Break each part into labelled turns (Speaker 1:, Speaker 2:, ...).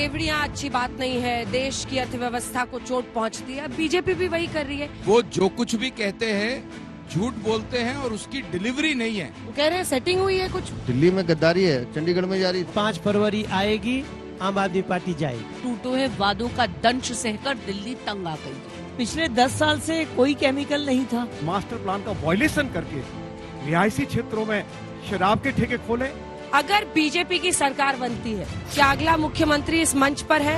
Speaker 1: रेवड़ियां अच्छी बात नहीं है, देश की अर्थव्यवस्था को चोट पहुंचती है। बीजेपी भी वही कर रही है।
Speaker 2: वो जो कुछ भी कहते हैं झूठ बोलते हैं और उसकी डिलीवरी नहीं है।
Speaker 1: वो कह रहे हैं सेटिंग हुई है कुछ।
Speaker 3: दिल्ली में गद्दारी है, चंडीगढ़ में जारी।
Speaker 4: 5 फरवरी आएगी, आम आदमी पार्टी जाएगी।
Speaker 5: टूटे हुए वादों का दंश सहकर दिल्ली तंग आ गई।
Speaker 4: पिछले 10 साल से कोई केमिकल नहीं था।
Speaker 6: मास्टर प्लान का वायलेशन करके रिहायशी क्षेत्रों में शराब के ठेके खोले।
Speaker 1: अगर बीजेपी की सरकार बनती है, क्या अगला मुख्यमंत्री इस मंच पर है?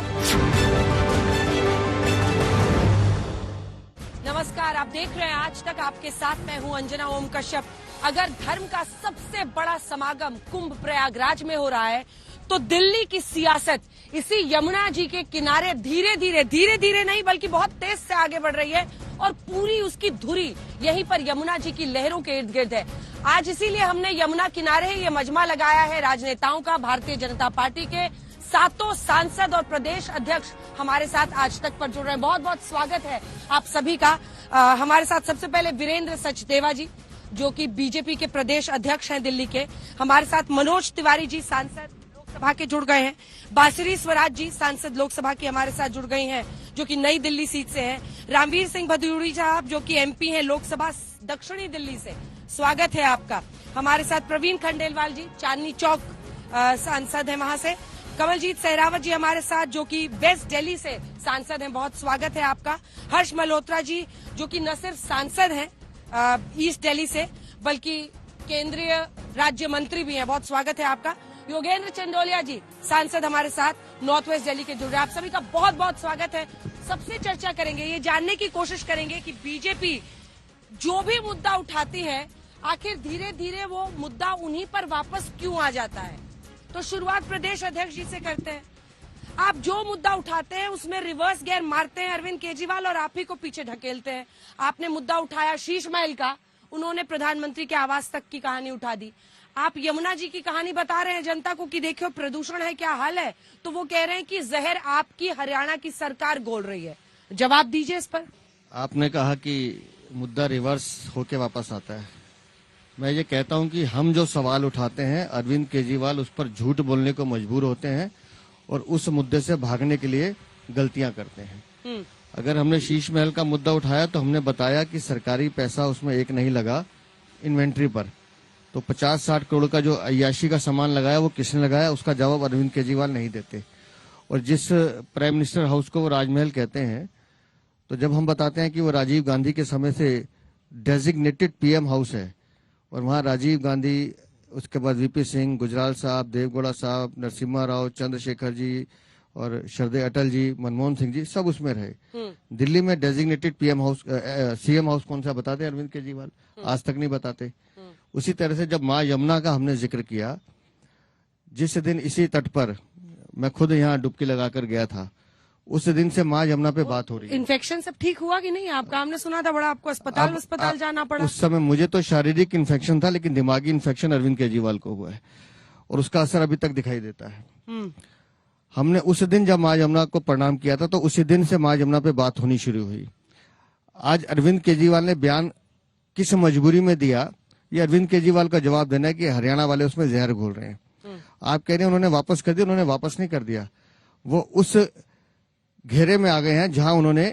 Speaker 1: नमस्कार, आप देख रहे हैं आज तक। आपके साथ मैं हूं अंजना ओम कश्यप। अगर धर्म का सबसे बड़ा समागम कुंभ प्रयागराज में हो रहा है, तो दिल्ली की सियासत इसी यमुना जी के किनारे धीरे धीरे नहीं बल्कि बहुत तेज से आगे बढ़ रही है और पूरी उसकी धुरी यहीं पर यमुना जी की लहरों के इर्द गिर्द है। आज इसीलिए हमने यमुना किनारे ये मजमा लगाया है राजनेताओं का। भारतीय जनता पार्टी के 7 सांसद और प्रदेश अध्यक्ष हमारे साथ आज तक पर जुड़ रहे हैं। बहुत बहुत स्वागत है आप सभी का। हमारे साथ सबसे पहले वीरेंद्र सचदेवा जी, जो कि बीजेपी के प्रदेश अध्यक्ष हैं दिल्ली के। हमारे साथ मनोज तिवारी जी, सांसद लोकसभा के, जुड़ गए हैं। बांसुरी स्वराज जी, सांसद लोकसभा की, हमारे साथ जुड़ गई हैं, जो कि नई दिल्ली सीट से हैं। रामवीर सिंह भदौरिया साहब, जो कि एमपी हैं लोकसभा दक्षिणी दिल्ली से, स्वागत है आपका। हमारे साथ प्रवीण खंडेलवाल जी, चांदनी चौक सांसद है वहां से। कमलजीत सहरावत जी हमारे साथ, जो कि वेस्ट दिल्ली से सांसद हैं, बहुत स्वागत है आपका। हर्ष मल्होत्रा जी, जो कि न सिर्फ सांसद हैं ईस्ट दिल्ली से, बल्कि केंद्रीय राज्य मंत्री भी हैं, बहुत स्वागत है आपका। योगेंद्र चंदोलिया जी, सांसद हमारे साथ नॉर्थ वेस्ट दिल्ली के, जुड़ रहे हैं। आप सभी का बहुत बहुत स्वागत है। सबसे चर्चा करेंगे, ये जानने की कोशिश करेंगे कि बीजेपी जो भी मुद्दा उठाती है, आखिर धीरे धीरे वो मुद्दा उन्हीं पर वापस क्यों आ जाता है। तो शुरुआत प्रदेश अध्यक्ष जी से करते हैं। आप जो मुद्दा उठाते हैं उसमें रिवर्स गियर मारते हैं अरविंद केजरीवाल और आप ही को पीछे ढकेलते हैं। आपने मुद्दा उठाया शीश महल का, उन्होंने प्रधानमंत्री के आवास तक की कहानी उठा दी। आप यमुना जी की कहानी बता रहे हैं जनता को कि देखियो प्रदूषण है, क्या हाल है, तो वो कह रहे हैं कि जहर आपकी हरियाणा की सरकार घोल रही है। जवाब दीजिए इस पर।
Speaker 3: आपने कहा कि मुद्दा रिवर्स होके वापस आता है। मैं ये कहता हूं कि हम जो सवाल उठाते हैं, अरविंद केजरीवाल उस पर झूठ बोलने को मजबूर होते हैं और उस मुद्दे से भागने के लिए गलतियां करते हैं। अगर हमने शीश महल का मुद्दा उठाया तो हमने बताया कि सरकारी पैसा उसमें एक नहीं लगा इन्वेंट्री पर, तो 50-60 करोड़ का जो अय्याशी का सामान लगाया वो किसने लगाया, उसका जवाब अरविंद केजरीवाल नहीं देते। और जिस प्राइम मिनिस्टर हाउस को वो राजमहल कहते हैं, तो जब हम बताते हैं कि वो राजीव गांधी के समय से डेजिग्नेटेड पीएम हाउस है और वहाँ राजीव गांधी, उसके बाद वीपी सिंह, गुजराल साहब, देवगौड़ा साहब, नरसिम्हा राव, चंद्रशेखर जी और श्रद्धेय अटल जी, मनमोहन सिंह जी, सब उसमें रहे। दिल्ली में designated PM house, CM house कौन सा बताते हैं अरविंद केजरीवाल? आज तक नहीं बताते। उसी तरह से जब माँ यमुना का हमने जिक्र किया, जिस दिन इसी तट पर मैं खुद यहाँ डुबकी लगाकर गया था, उस दिन से माँ यमुना पे बात हो रही है।
Speaker 1: इन्फेक्शन सब ठीक हुआ कि नहीं आपका? हमने सुना था बड़ा आपको अस्पताल जाना पड़ा।
Speaker 3: उस समय मुझे तो शारीरिक इन्फेक्शन था, लेकिन दिमागी इन्फेक्शन अरविंद केजरीवाल को हुआ है और उसका असर अभी तक दिखाई देता है। हमने उस दिन जब माँ यमुना को प्रणाम किया था, तो उसी दिन से माँ यमुना पे बात होनी शुरू हुई। आज अरविंद केजरीवाल ने बयान किस मजबूरी में दिया, ये अरविंद केजरीवाल का जवाब देना है कि हरियाणा वाले उसमें जहर घोल रहे हैं। आप कह रहे हैं उन्होंने वापस कर दिया, उन्होंने वापस नहीं कर दिया। वो उस घेरे में आ गए हैं जहां उन्होंने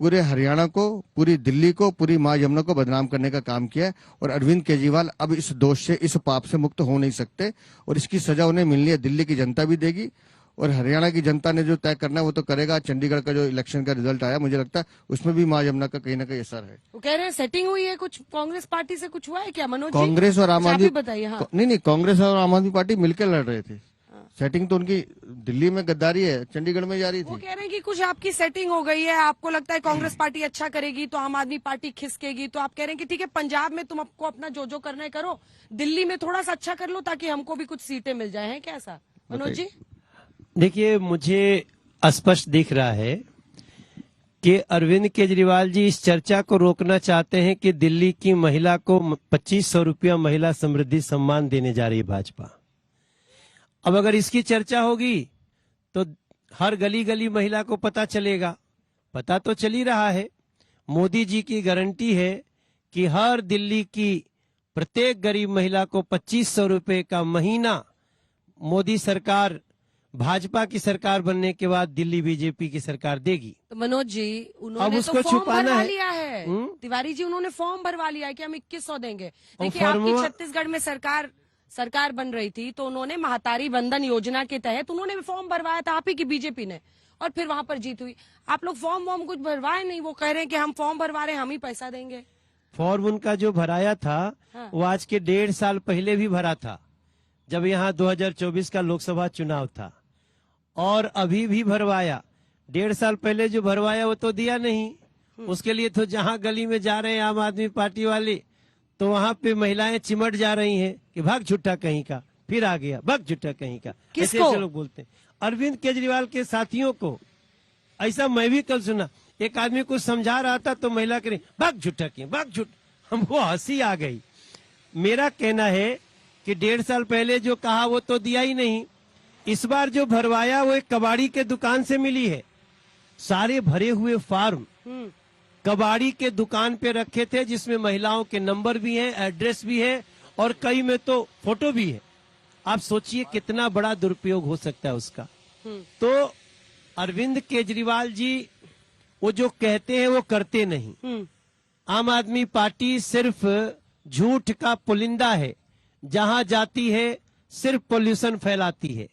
Speaker 3: पूरे हरियाणा को, पूरी दिल्ली को, पूरी माँ यमुना को बदनाम करने का काम किया है। और अरविंद केजरीवाल अब इस दोष से, इस पाप से मुक्त हो नहीं सकते और इसकी सजा उन्हें मिलनी है। दिल्ली की जनता भी देगी और हरियाणा की जनता ने जो तय करना है वो तो करेगा। चंडीगढ़ का जो इलेक्शन का रिजल्ट आया, मुझे लगता है उसमें भी माँ यमुना का कहीं ना कहीं असर है।
Speaker 1: वो कह रहे हैं सेटिंग हुई है कुछ, कांग्रेस पार्टी से कुछ हुआ है क्या मनोज जी?
Speaker 3: कांग्रेस और आम आदमी,
Speaker 1: बताइए। हाँ।
Speaker 3: नहीं, कांग्रेस और आम आदमी पार्टी मिलकर लड़ रहे थे। सेटिंग तो उनकी दिल्ली में गद्दारी है, चंडीगढ़ में जारी थी।
Speaker 1: वो कह रहे हैं कि कुछ आपकी सेटिंग हो गई है, आपको लगता है कांग्रेस पार्टी अच्छा करेगी तो आम आदमी पार्टी खिसकेगी, तो आप कह रहे हैं कि ठीक है पंजाब में तुम आपको अपना जो करना है करो, दिल्ली में थोड़ा सा अच्छा कर लो ताकि हमको भी कुछ सीटें मिल जाए। हैं क्या ऐसा मनोज जी?
Speaker 4: देखिए, मुझे स्पष्ट दिख रहा है कि अरविंद केजरीवाल जी इस चर्चा को रोकना चाहते हैं कि दिल्ली की महिला को 2500 रुपया महिला समृद्धि सम्मान देने जा रही है भाजपा। अब अगर इसकी चर्चा होगी तो हर गली गली महिला को पता चलेगा। पता तो चल ही रहा है। मोदी जी की गारंटी है कि हर दिल्ली की प्रत्येक गरीब महिला को 2500 रुपए का महीना मोदी सरकार भाजपा की सरकार बनने के बाद दिल्ली बीजेपी की सरकार देगी।
Speaker 1: तो मनोज जी,
Speaker 4: अब
Speaker 1: उन्होंने
Speaker 4: उसको
Speaker 1: तो फॉर्म
Speaker 4: छुपाना
Speaker 1: भरवा
Speaker 4: है।
Speaker 1: लिया है। तिवारी जी, उन्होंने फॉर्म भरवा लिया है कि हम 2100 देंगे। देखिए, आपकी
Speaker 4: फॉर्मुला-
Speaker 1: छत्तीसगढ़ में सरकार बन रही थी, तो उन्होंने महातारी बंधन योजना के तहत उन्होंने फॉर्म भरवाया था, आप ही की बीजेपी ने, और फिर वहां पर जीत हुई। आप लोग फॉर्म कुछ भरवाए नहीं, वो कह रहे हैं कि हम फॉर्म भरवा रहे हैं, हम ही पैसा देंगे।
Speaker 4: फॉर्म उनका जो भराया था
Speaker 1: हाँ।
Speaker 4: वो आज के 1.5 साल पहले भी भरा था, जब यहाँ 2024 का लोकसभा चुनाव था, और अभी भी भरवाया। 1.5 साल पहले जो भरवाया वो तो दिया नहीं। उसके लिए तो जहां गली में जा रहे हैं आम आदमी पार्टी वाले, तो वहां पे महिलाएं चिमट जा रही हैं कि भाग छुट्टा कहीं का, फिर आ गया भाग छुट्टा कहीं का।
Speaker 1: किसको?
Speaker 4: ऐसे लोग बोलते हैं अरविंद केजरीवाल के साथियों को। ऐसा मैं भी कल सुना, एक आदमी को समझा रहा था तो महिला कह रही भाग छुट्टा की, भाग छुट। हमको हंसी आ गई। मेरा कहना है कि 1.5 साल पहले जो कहा वो तो दिया ही नहीं। इस बार जो भरवाया वो एक कबाड़ी के दुकान से मिली है। सारे भरे हुए फॉर्म कबाड़ी के दुकान पे रखे थे, जिसमें महिलाओं के नंबर भी हैं, एड्रेस भी है, और कई में तो फोटो भी है। आप सोचिए कितना बड़ा दुरुपयोग हो सकता है उसका। तो अरविंद केजरीवाल जी वो जो कहते हैं वो करते नहीं। आम आदमी पार्टी सिर्फ झूठ का पुलिंदा है, जहां जाती है सिर्फ पोल्यूशन फैलाती है।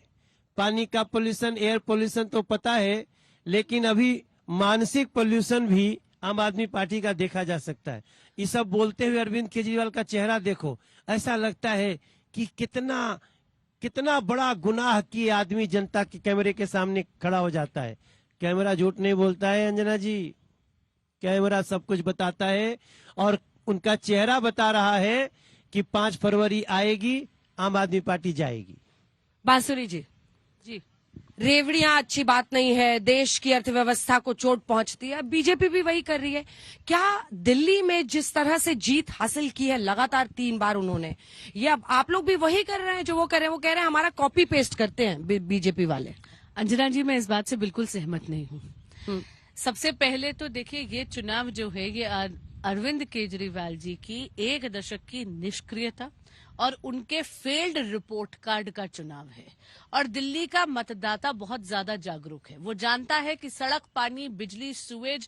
Speaker 4: पानी का पोल्यूशन, एयर पोल्यूशन तो पता है, लेकिन अभी मानसिक पोल्यूशन भी आम आदमी पार्टी का देखा जा सकता है। ये सब बोलते हुए अरविंद केजरीवाल का चेहरा देखो, ऐसा लगता है कि कितना बड़ा गुनाह किए आदमी जनता के कैमरे के सामने खड़ा हो जाता है। कैमरा झूठ नहीं बोलता है अंजना जी, कैमरा सब कुछ बताता है, और उनका चेहरा बता रहा है कि 5 फरवरी आएगी, आम आदमी पार्टी जाएगी।
Speaker 1: बांसुरी जी,
Speaker 5: जी,
Speaker 1: रेवड़ियां अच्छी बात नहीं है, देश की अर्थव्यवस्था को चोट पहुंचती है। बीजेपी भी वही कर रही है। क्या दिल्ली में जिस तरह से जीत हासिल की है लगातार 3 बार उन्होंने, ये अब आप लोग भी वही कर रहे हैं जो वो कर रहे हैं? वो कह रहे हैं हमारा कॉपी पेस्ट करते हैं बीजेपी वाले।
Speaker 5: अंजना जी, मैं इस बात से बिल्कुल सहमत नहीं हूँ। सबसे पहले तो देखिए, ये चुनाव जो है ये अरविंद केजरीवाल जी की 1 दशक की निष्क्रियता और उनके फेल्ड रिपोर्ट कार्ड का चुनाव है। और दिल्ली का मतदाता बहुत ज्यादा जागरूक है। वो जानता है कि सड़क, पानी, बिजली, सुएज,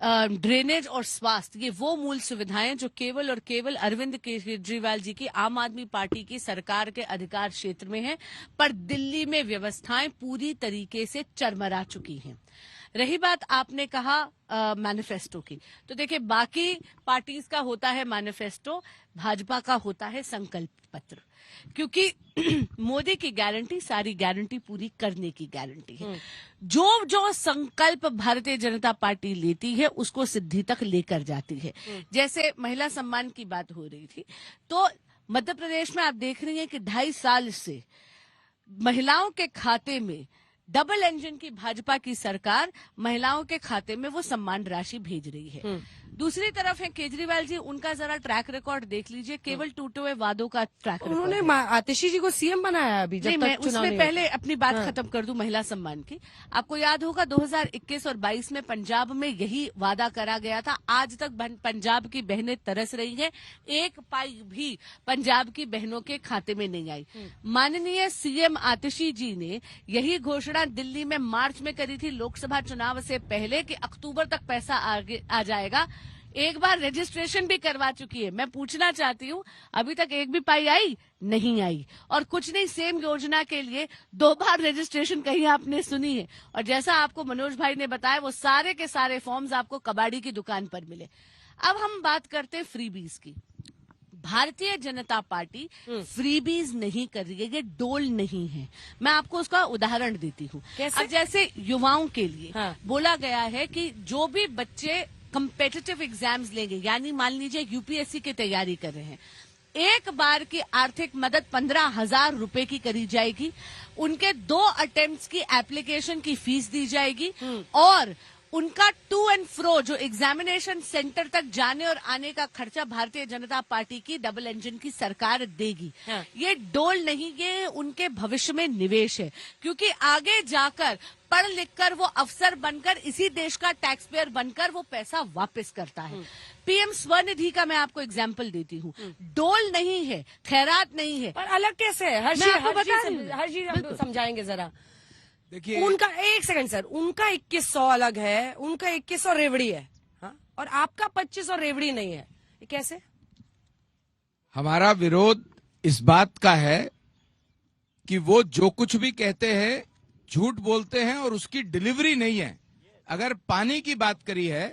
Speaker 5: ड्रेनेज और स्वास्थ्य, ये वो मूल सुविधाएं जो केवल और केवल अरविंद केजरीवाल जी की आम आदमी पार्टी की सरकार के अधिकार क्षेत्र में है। पर दिल्ली में व्यवस्थाएं पूरी तरीके से चरमरा चुकी हैं। रही बात आपने कहा मैनिफेस्टो की, तो देखिए, बाकी पार्टीज का होता है मैनिफेस्टो, भाजपा का होता है संकल्प पत्र। क्योंकि मोदी की गारंटी सारी गारंटी पूरी करने की गारंटी है। जो संकल्प भारतीय जनता पार्टी लेती है उसको सिद्धि तक लेकर जाती है। जैसे महिला सम्मान की बात हो रही थी, तो मध्य प्रदेश में आप देख रही हैं कि 2.5 साल से महिलाओं के खाते में, डबल इंजन की भाजपा की सरकार महिलाओं के खाते में वो सम्मान राशि भेज रही है। दूसरी तरफ है केजरीवाल जी, उनका जरा ट्रैक रिकॉर्ड देख लीजिए, केवल टूटे हुए वादों का ट्रैक रिकॉर्ड।
Speaker 1: उन्होंने आतिशी जी को सीएम बनाया अभी, जब
Speaker 5: नहीं,
Speaker 1: तक
Speaker 5: मैं
Speaker 1: चुनाव
Speaker 5: उसमें
Speaker 1: नहीं
Speaker 5: पहले अपनी बात खत्म कर दूं महिला सम्मान की। आपको याद होगा 2021 और 22 में पंजाब में यही वादा करा गया था। आज तक पंजाब की बहनें तरस रही हैं, 1 पाई भी पंजाब की बहनों के खाते में नहीं आई। माननीय सीएम आतिशी जी ने यही घोषणा दिल्ली में मार्च में करी थी, लोकसभा चुनाव से पहले, कि अक्टूबर तक पैसा आ जाएगा। एक बार रजिस्ट्रेशन भी करवा चुकी है। मैं पूछना चाहती हूँ, अभी तक 1 भी पाई आई नहीं आई। और कुछ नहीं, सेम योजना के लिए 2 बार रजिस्ट्रेशन कहीं आपने सुनी है? और जैसा आपको मनोज भाई ने बताया, वो सारे के सारे फॉर्म्स आपको कबाड़ी की दुकान पर मिले। अब हम बात करते हैं फ्रीबीज की। भारतीय जनता पार्टी फ्रीबीज नहीं कर रही है, ये डोल नहीं है। मैं आपको उसका उदाहरण देती हूँ। अब जैसे युवाओं के लिए बोला गया है कि जो भी बच्चे कम्पिटिटिव एग्जाम्स लेंगे, यानी मान लीजिए यूपीएससी की तैयारी कर रहे हैं, 1 बार की आर्थिक मदद 15,000 रुपए की करी जाएगी। उनके 2 अटेम्प्ट्स की एप्लीकेशन की फीस दी जाएगी, और उनका टू एंड फ्रो, जो एग्जामिनेशन सेंटर तक जाने और आने का खर्चा भारतीय जनता पार्टी की डबल इंजन की सरकार देगी। ये डोल नहीं, ये उनके भविष्य में निवेश है। क्योंकि आगे जाकर पढ़ लिखकर वो अफसर बनकर, इसी देश का टैक्स पेयर बनकर वो पैसा वापस करता है। पीएम स्वनिधि का मैं आपको एग्जाम्पल देती हूँ। डोल नहीं है, खैरात नहीं है।
Speaker 1: पर अलग कैसे है? हर चीज हम समझाएंगे जरा।
Speaker 2: देखिए,
Speaker 1: उनका एक सेकंड सर, उनका 2100 अलग है, उनका 2100 रेवड़ी है, हाँ? और आपका 2500 रेवड़ी नहीं है, ये कैसे?
Speaker 2: हमारा विरोध इस बात का है कि वो जो कुछ भी कहते हैं झूठ बोलते हैं और उसकी डिलीवरी नहीं है। अगर पानी की बात करी है,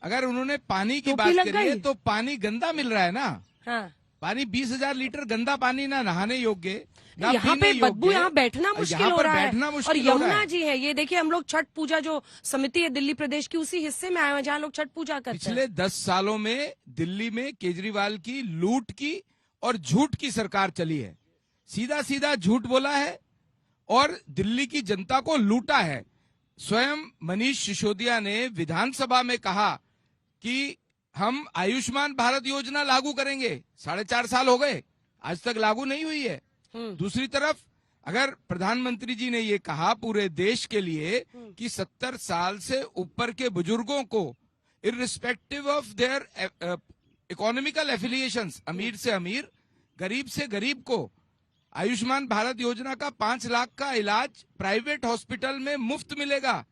Speaker 2: अगर उन्होंने पानी की
Speaker 1: टोपी
Speaker 2: बात
Speaker 1: लग
Speaker 2: करी है
Speaker 1: गई।
Speaker 2: तो पानी गंदा मिल रहा है ना।
Speaker 1: हाँ,
Speaker 2: पानी 20,000 लीटर गंदा पानी, ना नहाने योग्य, ना
Speaker 1: यहाँ
Speaker 2: पीने
Speaker 1: पे बदबू,
Speaker 2: योग्य।
Speaker 1: यहाँ बैठना मुश्किल
Speaker 2: यहाँ
Speaker 1: हो
Speaker 2: पर
Speaker 1: रहा है।
Speaker 2: बैठना
Speaker 1: और
Speaker 2: मुश्किल हो रहा
Speaker 1: यमुना
Speaker 2: है।
Speaker 1: जी है, ये देखिए हम लोग छठ पूजा जो समिति है दिल्ली प्रदेश की, उसी हिस्से में आए हुए हैं जहाँ लोग छठ पूजा करते हैं।
Speaker 2: पिछले 10 सालों में दिल्ली में केजरीवाल की लूट की और झूठ की सरकार चली है। सीधा सीधा झूठ बोला है और दिल्ली की जनता को लूटा है। स्वयं मनीष सिसोदिया ने विधानसभा में कहा कि हम आयुष्मान भारत योजना लागू करेंगे। 4.5 साल हो गए, आज तक लागू नहीं हुई है। दूसरी तरफ अगर प्रधानमंत्री जी ने ये कहा पूरे देश के लिए कि 70 साल से ऊपर के बुजुर्गों को irrespective of their economical affiliations, अमीर से अमीर, गरीब से गरीब को आयुष्मान भारत योजना का 5 लाख का इलाज प्राइवेट हॉस्पिटल में मुफ्त मिलेगा।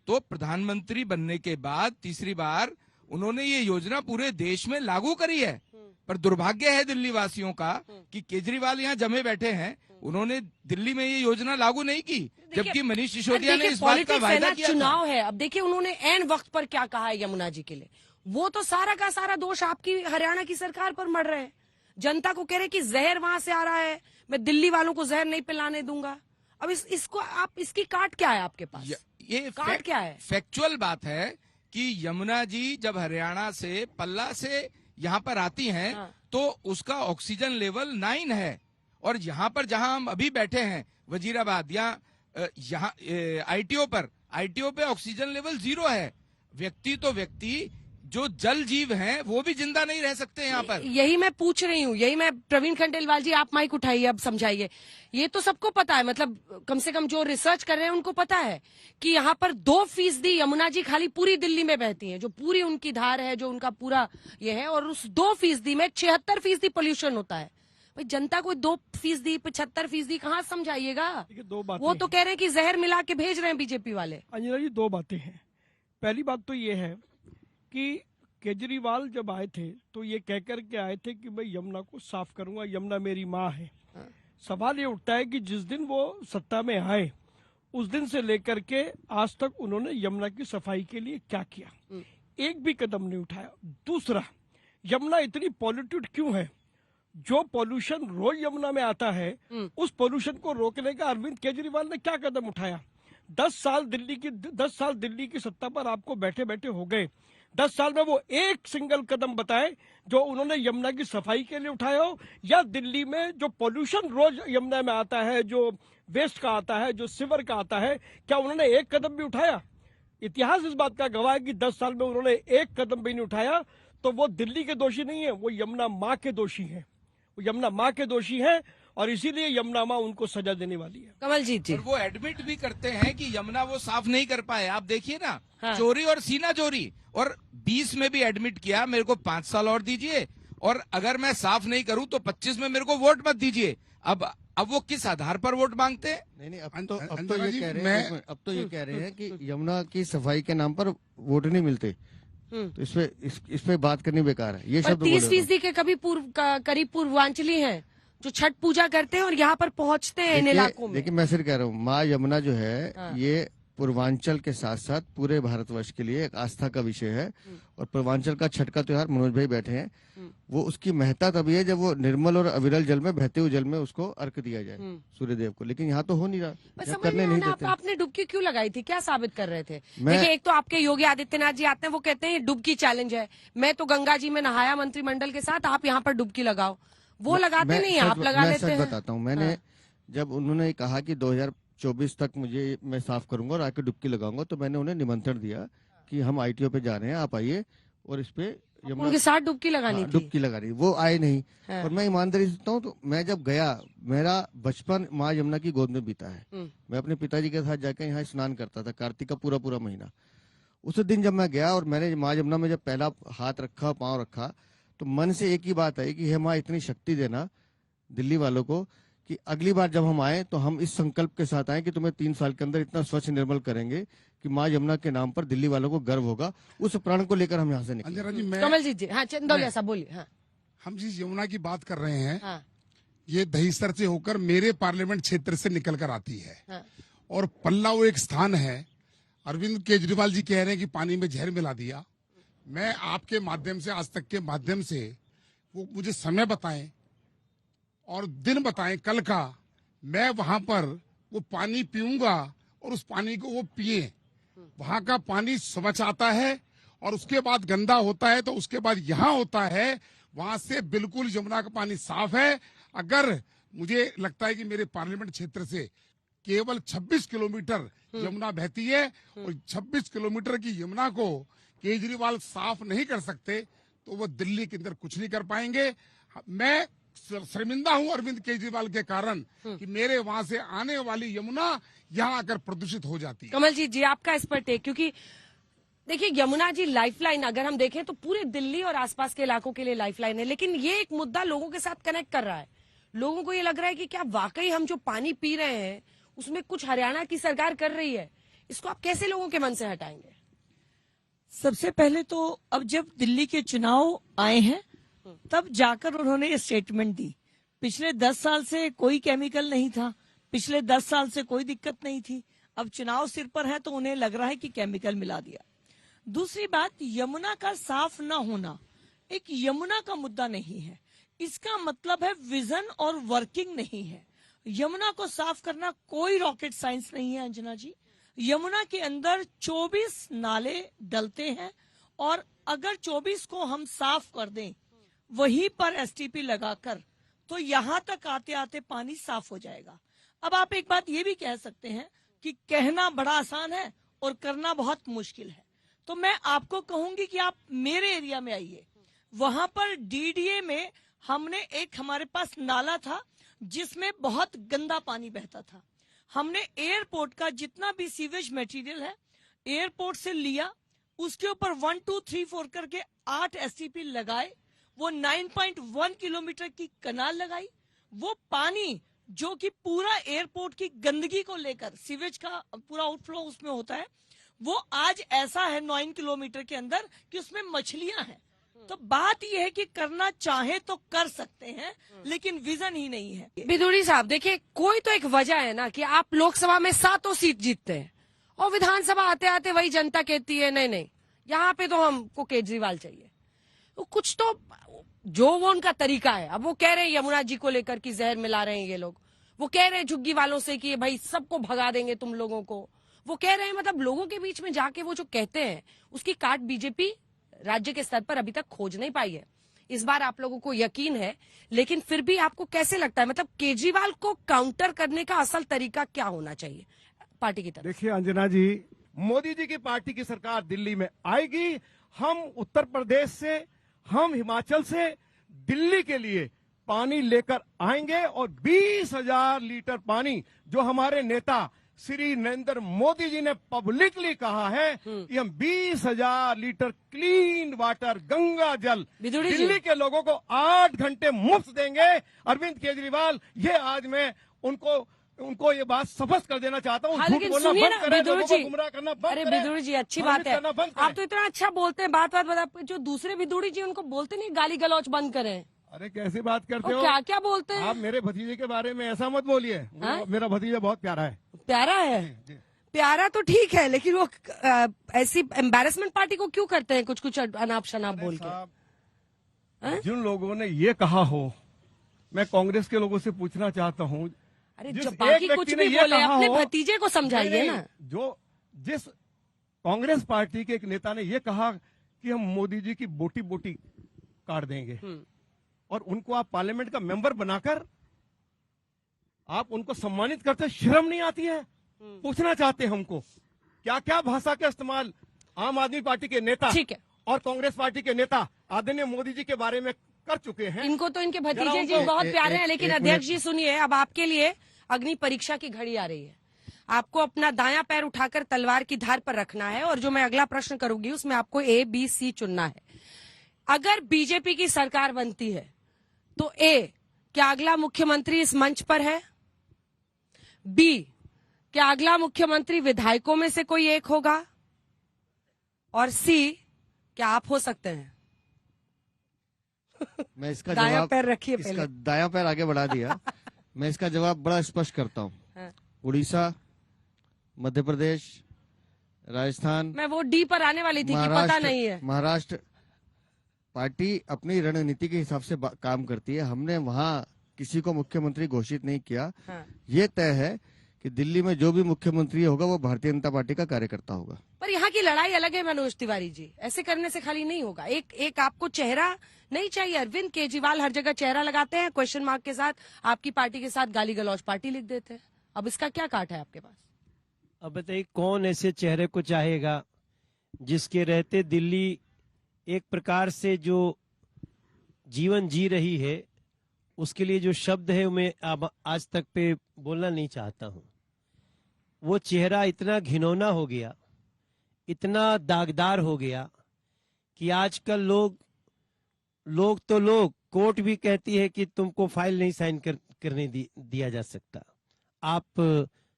Speaker 2: तो प्रधानमंत्री बनने के बाद तीसरी बार उन्होंने ये योजना पूरे देश में लागू करी है। पर दुर्भाग्य है दिल्ली वासियों का कि केजरीवाल यहाँ जमे बैठे हैं, उन्होंने दिल्ली में ये योजना लागू नहीं की, जबकि मनीष सिसोदिया ने इस बात का वायदा किया था।
Speaker 1: चुनाव है, अब देखिए उन्होंने ऐन वक्त पर क्या कहा है यमुना जी के लिए। वो तो सारा का सारा दोष आपकी हरियाणा की सरकार पर मर रहे हैं। जनता को कह रहे कि जहर वहां से आ रहा है, मैं दिल्ली वालों को जहर नहीं पिलाने दूंगा। अब इसको आप, इसकी काट क्या है आपके पास?
Speaker 2: ये
Speaker 1: काट क्या है?
Speaker 2: फैक्चुअल बात है कि यमुना जी जब हरियाणा से पल्ला से यहाँ पर आती हैं,
Speaker 1: हाँ।
Speaker 2: तो उसका ऑक्सीजन लेवल 9 है। और यहाँ पर जहाँ हम अभी बैठे हैं वजीराबाद या यहाँ आईटीओ पे ऑक्सीजन लेवल 0 है। व्यक्ति जो जल जीव हैं वो भी जिंदा नहीं रह सकते यहाँ पर।
Speaker 1: यही मैं पूछ रही हूँ, यही मैं, प्रवीण खंडेलवाल जी आप माइक उठाइए, अब समझाइए। ये तो सबको पता है, मतलब कम से कम जो रिसर्च कर रहे हैं उनको पता है कि यहाँ पर 2% यमुना जी खाली पूरी दिल्ली में बहती है, जो पूरी उनकी धार है, जो उनका पूरा ये है, और उस 2% में 76% पोल्यूशन होता है। भाई जनता को 2%, 75% कहाँ समझाइएगा?
Speaker 6: देखिए, दो बातें
Speaker 1: वो तो कह रहे हैं कि जहर मिला के भेज रहे हैं बीजेपी वाले।
Speaker 6: अंजना जी, दो बातें हैं। पहली बात तो ये है कि केजरीवाल जब आए थे तो ये कहकर के आए थे कि मैं यमुना को साफ करूंगा, यमुना मेरी माँ है। सवाल ये उठता है कि जिस दिन वो सत्ता में आए उस दिन से लेकर के आज तक उन्होंने यमुना की सफाई के लिए क्या किया? एक भी कदम नहीं उठाया। दूसरा, यमुना इतनी पॉल्यूटेड क्यों है? जो पॉल्यूशन रोज यमुना में आता है उस पॉल्यूशन को रोकने का अरविंद केजरीवाल ने क्या कदम उठाया? 10 साल दिल्ली की सत्ता पर आपको बैठे बैठे हो गए। 10 साल में वो एक सिंगल कदम बताए जो उन्होंने यमुना की सफाई के लिए उठाया हो, या दिल्ली में जो पोल्यूशन रोज यमुना में आता है, जो वेस्ट का आता है, जो सिवर का आता है, क्या उन्होंने एक कदम भी उठाया? इतिहास इस बात का गवाह है कि 10 साल में उन्होंने एक कदम भी नहीं उठाया। तो वो दिल्ली के दोषी नहीं है, वो यमुना माँ के दोषी है। वो यमुना माँ के दोषी है और इसीलिए यमुना माँ उनको सजा देने वाली है।
Speaker 1: कमलजीत जी,
Speaker 2: और वो एडमिट भी करते हैं कि यमुना वो साफ नहीं कर पाए। आप देखिए ना,
Speaker 1: हाँ।
Speaker 2: चोरी और सीना चोरी, और 20 में भी एडमिट किया मेरे को 5 साल और दीजिए, और अगर मैं साफ नहीं करूं तो 25 में मेरे को वोट मत दीजिए। अब वो किस आधार पर वोट मांगते हैं?
Speaker 3: नहीं, अब तो ये कह रहे हैं कि यमुना की सफाई के नाम पर वोट नहीं मिलते। तो इस पे बात करनी बेकार है। ये शब्द
Speaker 1: 30% के करीब पूर्वांचली हैं जो छठ पूजा करते हैं और यहाँ पर पहुँचते हैं इन इलाकों में।
Speaker 3: देखिए, मैं फिर कह रहा हूँ, माँ यमुना जो है ये पूर्वांचल के साथ साथ पूरे भारतवर्ष के लिए एक आस्था का विषय है। और पूर्वांचल का छठ का त्योहार, मनोज भाई बैठे हैं, वो उसकी महत्ता तभी है जब वो निर्मल और अविरल जल में, बहते हुए जल में उसको अर्घ दिया जाए सूर्यदेव को। लेकिन यहाँ तो हो नहीं रहा, करने नहीं देते।
Speaker 1: आपने डुबकी क्यों लगाई थी? क्या साबित कर रहे थे? देखिए, एक तो आपके योगी आदित्यनाथ जी आते हैं, वो कहते हैं डुबकी चैलेंज है, मैं तो गंगा जी में नहाया मंत्रिमंडल के साथ, आप यहाँ पर डुबकी लगाओ। वो लगाते नहीं, आप लगा लेते हैं।
Speaker 3: मैं सच बताता हूँ, मैंने जब उन्होंने कहा कि 2024 तक मैं साफ करूंगा और आके डुबकी लगाऊंगा, तो मैंने उन्हें निमंत्रण दिया कि हम आईटीओ पे जा रहे हैं, आप आइए और इस पे
Speaker 1: उनके साथ डुबकी लगानी थी।
Speaker 3: डुबकी लगानी, वो आए नहीं। और मैं ईमानदारी से कहता हूँ, तो मैं जब गया, मेरा बचपन माँ यमुना की गोद में बीता है। मैं अपने पिताजी के साथ जाकर यहाँ स्नान करता था, कार्तिक का पूरा महीना। उस दिन जब मैं गया और मैंने माँ यमुना में जब पहला हाथ रखा, पाँव रखा, तो मन से एक ही बात आई कि हे माँ, इतनी शक्ति देना दिल्ली वालों को कि अगली बार जब हम आए तो हम इस संकल्प के साथ आए कि तुम्हें 3 साल के अंदर इतना स्वच्छ निर्मल करेंगे कि माँ यमुना के नाम पर दिल्ली वालों को गर्व होगा। उस प्रण को लेकर हम यहाँ से निकले।
Speaker 7: अंजना जी, मैं
Speaker 1: कमलजीत जी, हाँ चंदौलिया साहब बोलिए। हाँ
Speaker 7: हम जिस यमुना की बात कर रहे हैं,
Speaker 1: हाँ
Speaker 7: ये दहीसर से होकर मेरे पार्लियामेंट क्षेत्र से निकल कर आती है।
Speaker 1: हाँ
Speaker 7: और पल्ला वो एक स्थान है। अरविंद केजरीवाल जी कह रहे हैं कि पानी में जहर मिला दिया। मैं आपके माध्यम से, आज तक के माध्यम से, वो मुझे समय बताएं और दिन बताएं कल का, मैं वहां पर वो पानी पीऊंगा और उस पानी को वो पिए। वहां का पानी स्वच्छ आता है और उसके बाद गंदा होता है तो उसके बाद यहाँ होता है। वहां से बिल्कुल यमुना का पानी साफ है। अगर मुझे लगता है कि मेरे पार्लियामेंट क्षेत्र से केवल 26 किलोमीटर यमुना बहती है और 26 किलोमीटर की यमुना को केजरीवाल साफ नहीं कर सकते तो वो दिल्ली के अंदर कुछ नहीं कर पाएंगे। मैं शर्मिंदा हूं अरविंद केजरीवाल के कारण कि मेरे वहां से आने वाली यमुना यहाँ आकर प्रदूषित हो जाती है।
Speaker 1: कमलजीत जी, आपका इस पर टेक, क्योंकि देखिए यमुना जी लाइफलाइन अगर हम देखें तो पूरे दिल्ली और आसपास के इलाकों के लिए लाइफलाइन है, लेकिन ये एक मुद्दा लोगों के साथ कनेक्ट कर रहा है। लोगों को ये लग रहा है कि क्या वाकई हम जो पानी पी रहे हैं उसमें कुछ हरियाणा की सरकार कर रही है। इसको आप कैसे लोगों के मन से हटाएंगे?
Speaker 8: सबसे पहले तो अब जब दिल्ली के चुनाव आए हैं तब जाकर उन्होंने ये स्टेटमेंट दी। पिछले 10 साल से कोई केमिकल नहीं था, पिछले 10 साल से कोई दिक्कत नहीं थी। अब चुनाव सिर पर है तो उन्हें लग रहा है कि केमिकल मिला दिया। दूसरी बात, यमुना का साफ न होना एक यमुना का मुद्दा नहीं है। इसका मतलब है विजन और वर्किंग नहीं है। यमुना को साफ करना कोई रॉकेट साइंस नहीं है अंजना जी। यमुना के अंदर 24 नाले डलते हैं और अगर 24 को हम साफ कर दें वहीं पर एसटीपी लगाकर तो यहां तक आते आते पानी साफ हो जाएगा। अब आप एक बात ये भी कह सकते हैं कि कहना बड़ा आसान है और करना बहुत मुश्किल है। तो मैं आपको कहूंगी कि आप मेरे एरिया में आइए। वहां पर डीडीए में हमने एक, हमारे पास नाला था जिसमें बहुत गंदा पानी बहता था। हमने एयरपोर्ट का जितना भी सीवेज मटेरियल है एयरपोर्ट से लिया, उसके ऊपर 1 2 3 4 करके 8 एसटीपी लगाए। वो 9.1 किलोमीटर की कनाल लगाई। वो पानी जो कि पूरा एयरपोर्ट की गंदगी को लेकर, सीवेज का पूरा आउटफ्लो उसमें होता है, वो आज ऐसा है 9 किलोमीटर के अंदर कि उसमें मछलियां हैं। तो बात यह है कि करना चाहे तो कर सकते हैं, लेकिन विजन ही नहीं है।
Speaker 1: बिदुड़ी साहब, देखिए कोई तो एक वजह है ना कि आप लोकसभा में 7 सीट जीतते हैं और विधानसभा आते आते वही जनता कहती है नहीं नहीं यहाँ पे तो हमको केजरीवाल चाहिए। तो कुछ तो जो वो उनका तरीका है। अब वो कह रहे हैं यमुना जी को लेकर कि जहर मिला रहे हैं ये लोग। वो कह रहे हैं झुग्गी वालों से कि भाई सबको भगा देंगे तुम लोगों को। वो कह रहे हैं, मतलब लोगों के बीच में जाके वो जो कहते हैं उसकी काट बीजेपी राज्य के स्तर पर अभी तक खोज नहीं पाई है। इस बार आप लोगों को यकीन है, लेकिन फिर भी आपको कैसे लगता है, मतलब केजरीवाल को काउंटर करने का असल तरीका क्या होना चाहिए पार्टी की तरफ?
Speaker 6: देखिए अंजना जी, मोदी जी की पार्टी की सरकार दिल्ली में आएगी। हम उत्तर प्रदेश से, हम हिमाचल से दिल्ली के लिए पानी लेकर आएंगे और 20,000 लीटर पानी जो हमारे नेता श्री नरेंद्र मोदी जी ने पब्लिकली कहा है कि हम 20,000 लीटर क्लीन वाटर, गंगा जल दिल्ली के लोगों को 8 घंटे मुफ्त देंगे। अरविंद केजरीवाल, ये आज मैं उनको ये बात स्पष्ट कर देना चाहता हूँ।
Speaker 1: लेकिन सुनिए ना बिदुड़ी जी,
Speaker 6: गुमराह करना बंद
Speaker 1: अरे
Speaker 6: करें,
Speaker 1: बिदुड़ी जी अच्छी बात है, आप तो इतना अच्छा बोलते हैं, बात बता, जो दूसरे बिदुड़ी जी उनको बोलते नहीं गाली गलौच बंद करें।
Speaker 6: अरे कैसी बात करते हो?
Speaker 1: क्या क्या बोलते हैं
Speaker 6: आप? मेरे भतीजे के बारे में ऐसा मत बोलिए। मेरा भतीजा बहुत प्यारा है।
Speaker 1: प्यारा है? प्यारा तो ठीक है, लेकिन वो ऐसी एम्बैरेसमेंट पार्टी को क्यों करते हैं कुछ कुछ अनाप शनाप बोल के?
Speaker 6: जिन लोगों ने ये कहा हो, मैं कांग्रेस के लोगों से पूछना चाहता हूँ।
Speaker 1: अरे जब बाकी कुछ भी बोले अपने भतीजे को समझाइए ना।
Speaker 6: जिस कांग्रेस पार्टी के एक नेता ने ये कहा कि हम मोदी जी की बोटी बोटी काट देंगे और उनको आप पार्लियामेंट का मेंबर बनाकर आप उनको सम्मानित करते, शर्म नहीं आती है? पूछना चाहते हैं हमको क्या क्या भाषा का इस्तेमाल आम आदमी पार्टी के नेता
Speaker 1: ठीक है
Speaker 6: और कांग्रेस पार्टी के नेता आदरणीय मोदी जी के बारे में कर चुके हैं।
Speaker 1: इनको तो इनके भतीजे जी बहुत प्यारे हैं, लेकिन अध्यक्ष जी सुनिए, अब आपके लिए अग्नि परीक्षा की घड़ी आ रही है। आपको अपना दायां पैर उठाकर तलवार की धार पर रखना है और जो मैं अगला प्रश्न करूंगी उसमें आपको A, B, C चुनना है। अगर बीजेपी की सरकार बनती है तो A, क्या अगला मुख्यमंत्री इस मंच पर है? बी, क्या अगला मुख्यमंत्री विधायकों में से कोई एक होगा? और सी, क्या आप हो सकते हैं?
Speaker 3: मैं इसका
Speaker 1: दायां
Speaker 3: जवाब
Speaker 1: पैर रखिए
Speaker 3: इसका
Speaker 1: पहले।
Speaker 3: दायां पैर आगे बढ़ा दिया। मैं इसका जवाब बड़ा स्पष्ट करता हूँ।
Speaker 1: हाँ।
Speaker 3: उड़ीसा, मध्य प्रदेश, राजस्थान,
Speaker 1: मैं वो डी पर आने वाली थी कि पता नहीं है।
Speaker 3: महाराष्ट्र पार्टी अपनी रणनीति के हिसाब से काम करती है। हमने वहाँ किसी को मुख्यमंत्री घोषित नहीं किया।
Speaker 1: हाँ।
Speaker 3: ये तय है कि दिल्ली में जो भी मुख्यमंत्री होगा वो भारतीय जनता पार्टी का कार्यकर्ता होगा।
Speaker 1: पर यहाँ की लड़ाई अलग है मनोज तिवारी जी, ऐसे करने से खाली नहीं होगा। एक आपको चेहरा नहीं चाहिए। अरविंद केजरीवाल हर जगह चेहरा लगाते हैं क्वेश्चन मार्क के साथ, आपकी पार्टी के साथ गाली गलौज पार्टी लिख देते हैं। अब इसका क्या काट है आपके पास?
Speaker 4: अब बताइए कौन ऐसे चेहरे को चाहेगा जिसके रहते दिल्ली एक प्रकार से जो जीवन जी रही है, उसके लिए जो शब्द है मैं अब आज तक पे बोलना नहीं चाहता हूं। वो चेहरा इतना घिनौना हो गया, इतना दागदार हो गया कि आजकल लोग कोर्ट भी कहती है कि तुमको फाइल नहीं साइन करने दिया जा सकता, आप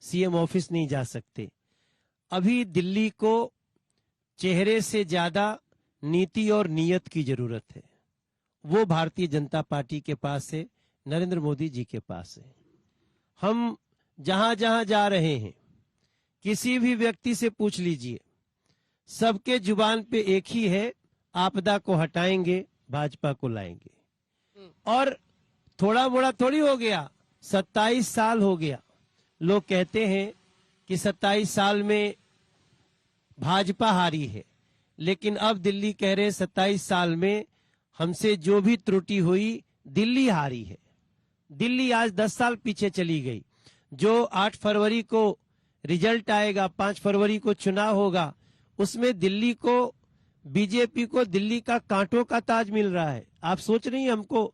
Speaker 4: सीएम ऑफिस नहीं जा सकते। अभी दिल्ली को चेहरे से ज्यादा नीति और नीयत की जरूरत है। वो भारतीय जनता पार्टी के पास है, नरेंद्र मोदी जी के पास है। हम जहां जहां जा रहे हैं, किसी भी व्यक्ति से पूछ लीजिए, सबके जुबान पे एक ही है, आपदा को हटाएंगे, भाजपा को लाएंगे। और थोड़ा मोड़ा थोड़ी हो गया, 27 साल हो गया। लोग कहते हैं कि 27 साल में भाजपा हारी है, लेकिन अब दिल्ली कह रहे 27 साल में हमसे जो भी त्रुटि हुई, दिल्ली हारी है। दिल्ली आज 10 साल पीछे चली गई। जो 8 फरवरी को रिजल्ट आएगा, 5 फरवरी को चुनाव होगा, उसमें दिल्ली को, बीजेपी को दिल्ली का कांटों का ताज मिल रहा है। आप सोच रही हैं हमको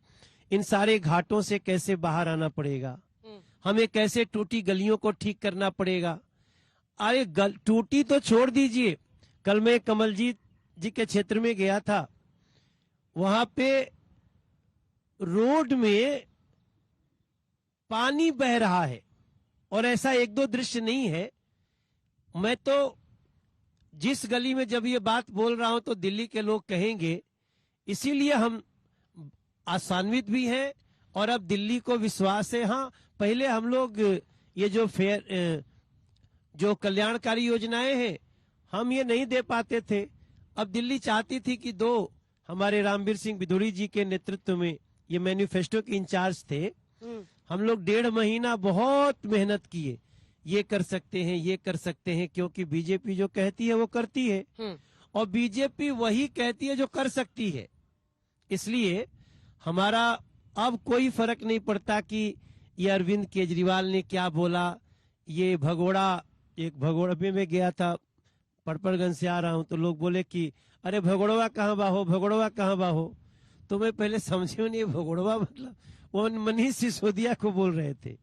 Speaker 4: इन सारे घाटों से कैसे बाहर आना पड़ेगा, हमें कैसे टूटी गलियों को ठीक करना पड़ेगा। अरे टूटी तो छोड़ दीजिए, कल मैं कमलजीत जी के क्षेत्र में गया था, वहां पे रोड में पानी बह रहा है, और ऐसा एक दो दृश्य नहीं है। मैं तो जिस गली में जब ये बात बोल रहा हूं तो दिल्ली के लोग कहेंगे, इसीलिए हम आशान्वित भी हैं और अब दिल्ली को विश्वास है। हाँ, पहले हम लोग ये जो कल्याणकारी योजनाएं हैं, हम ये नहीं दे पाते थे। अब दिल्ली चाहती थी कि हमारे रामवीर सिंह बिधूड़ी जी के नेतृत्व में, ये मैनिफेस्टो के इंचार्ज थे, हम लोग 1.5 महीना बहुत मेहनत किए, ये कर सकते हैं, ये कर सकते हैं, क्योंकि बीजेपी जो कहती है वो करती है, और बीजेपी वही कहती है जो कर सकती है। इसलिए हमारा अब कोई फर्क नहीं पड़ता कि ये अरविंद केजरीवाल ने क्या बोला। ये भगोड़ा में मैं गया था, पड़पड़गंज से आ रहा हूं, तो लोग बोले कि अरे भगोड़वा कहाँ बाहो, भगोड़वा कहाँ बाहो। तो मैं पहले समझे नहीं भगोड़वा मतलब वो मनीष सिसोदिया को बोल रहे थे।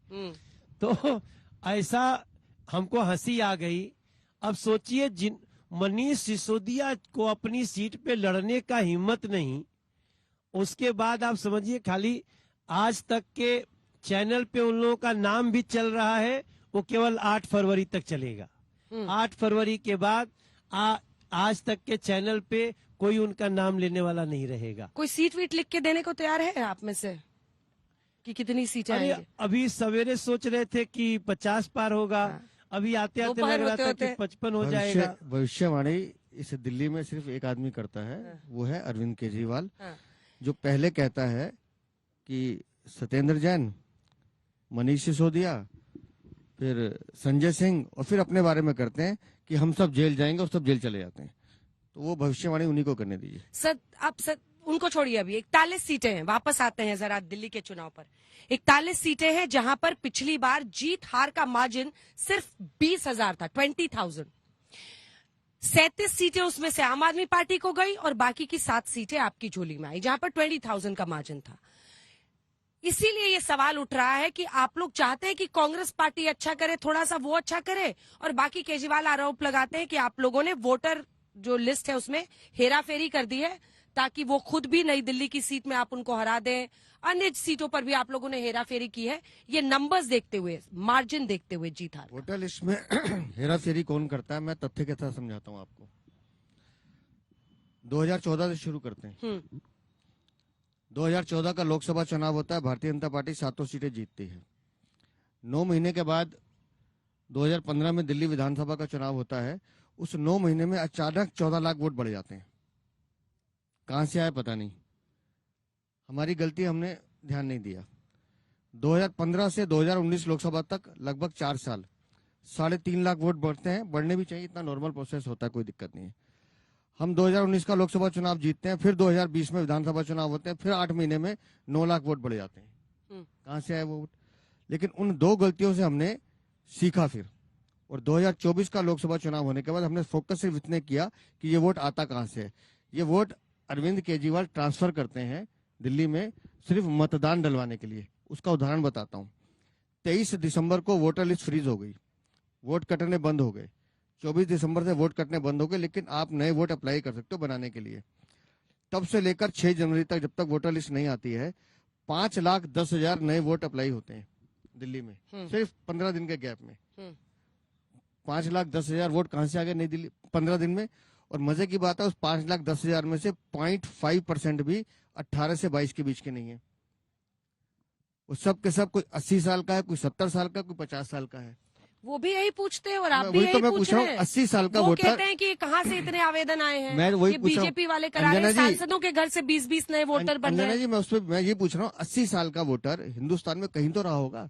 Speaker 4: तो ऐसा हमको हंसी आ गई। अब सोचिए, जिन मनीष सिसोदिया को अपनी सीट पे लड़ने का हिम्मत नहीं, उसके बाद आप समझिए खाली आज तक के चैनल पे उन लोगों का नाम भी चल रहा है, वो केवल 8 फरवरी तक चलेगा। 8 फरवरी के बाद आज तक के चैनल पे कोई उनका नाम लेने वाला नहीं रहेगा।
Speaker 1: कोई सीट वीट लिख के देने को तैयार है आप में से कि कितनी सीटें आएंगी?
Speaker 4: अभी सवेरे सोच रहे थे कि 50 पार होगा, अभी आते आते लग रहा था कि 55 हो जाएगा।
Speaker 3: भविष्यवाणी इस दिल्ली में सिर्फ एक आदमी करता है, वो है अरविंद केजरीवाल, जो पहले कहता है कि सत्येंद्र जैन, मनीष सिसोदिया, फिर संजय सिंह, और फिर अपने बारे में करते हैं कि हम सब जेल जाएंगे और सब जेल चले जाते हैं। तो वो भविष्यवाणी उन्हीं को करने दीजिए।
Speaker 1: उनको छोड़िए। अभी 41 सीटें हैं, वापस आते हैं जरा दिल्ली के चुनाव पर। 41 सीटें हैं जहां पर पिछली बार जीत हार का मार्जिन सिर्फ 20,000 था, 20,000। 37 सीटें उसमें से आम आदमी पार्टी को गई और बाकी की 7 सीटें आपकी झोली में आई, जहां पर 20,000 का मार्जिन था। इसीलिए ये सवाल उठ रहा है कि आप लोग चाहते हैं कि कांग्रेस पार्टी अच्छा करे, थोड़ा सा वो अच्छा करे, और बाकी केजरीवाल आरोप लगाते हैं कि आप लोगों ने वोटर जो लिस्ट है उसमें हेरा फेरी कर दी है, ताकि वो खुद भी नई दिल्ली की सीट में आप उनको हरा दें? अन्य सीटों पर भी आप लोगों ने हेराफेरी की है, ये नंबर्स देखते हुए, मार्जिन देखते हुए जीत हार।
Speaker 3: वोटर लिस्ट में हेराफेरी कौन करता है, मैं तथ्य के साथ समझाता हूँ आपको। 2014 से शुरू करते हैं। 2014 का लोकसभा चुनाव होता है, भारतीय जनता पार्टी 7 सीटें जीतती है। 9 महीने के बाद 2015 में दिल्ली विधानसभा का चुनाव होता है। उस 9 महीने में अचानक 14 लाख वोट बढ़ जाते हैं। कहां से आए पता नहीं, हमारी गलती, हमने ध्यान नहीं दिया। 2015 से 2019 लोकसभा तक लगभग 4 साल 3.5 लाख वोट बढ़ते हैं। बढ़ने भी चाहिए, इतना नॉर्मल प्रोसेस होता है, कोई दिक्कत नहीं है। हम 2019 का लोकसभा चुनाव जीतते हैं, फिर 2020 में विधानसभा चुनाव होते हैं, फिर 8 महीने में 9 लाख वोट बढ़ जाते हैं। कहां से आए वो वोट? लेकिन उन 2 गलतियों से हमने सीखा फिर, और 2024 का लोकसभा चुनाव होने के बाद हमने फोकस सिर्फ इतने किया कि ये वोट आता कहां से है। ये वोट अरविंद केजरीवाल ट्रांसफर करते हैं दिल्ली में सिर्फ मतदान डलवाने के लिए। उसका उदाहरण बताता हूं। 23 दिसंबर को वोटर लिस्ट फ्रीज हो गई, वोट कटने बंद हो गए। 24 दिसंबर से वोट कटने बंद हो गए, लेकिन आप नए वोट अप्लाई कर सकते हो बनाने के लिए। तब से लेकर 6 जनवरी तक, जब तक वोटर लिस्ट नहीं आती है, 5,10,000 नए वोट अप्लाई होते हैं दिल्ली में, सिर्फ 15 दिन के गैप में। 5,10,000 वोट कहां से आ गए नई दिल्ली 15 दिन में? और मजे की बात है, उस 5,10,000 में से 0.5% भी 18 से 22 के बीच के नहीं है। वो सब के सब कोई 80 साल का है, कोई 70 साल का, कोई 50 साल का है।
Speaker 1: वो भी यही पूछते हैं और आप भी
Speaker 3: वही
Speaker 1: यही
Speaker 3: तो मैं
Speaker 1: पूछ
Speaker 3: पूछ रहा
Speaker 1: रहे
Speaker 3: हूँ।
Speaker 1: हैं।
Speaker 3: 80 साल का
Speaker 1: वो
Speaker 3: वोटर,
Speaker 1: कहते हैं कि कहाँ से इतने आवेदन आए हैं,
Speaker 3: मैं वही
Speaker 1: ये
Speaker 3: पूछ रहा हूँ।
Speaker 1: बीजेपी वाले करा रहे हैं,
Speaker 3: अंजना जी,
Speaker 1: सांसदों के घर से 20-20 नए वोटर बन रहे
Speaker 3: अंजना
Speaker 1: हैं।
Speaker 3: जी, मैं ये पूछ रहा हूँ, 80 साल का वोटर हिंदुस्तान में कहीं तो रहा होगा,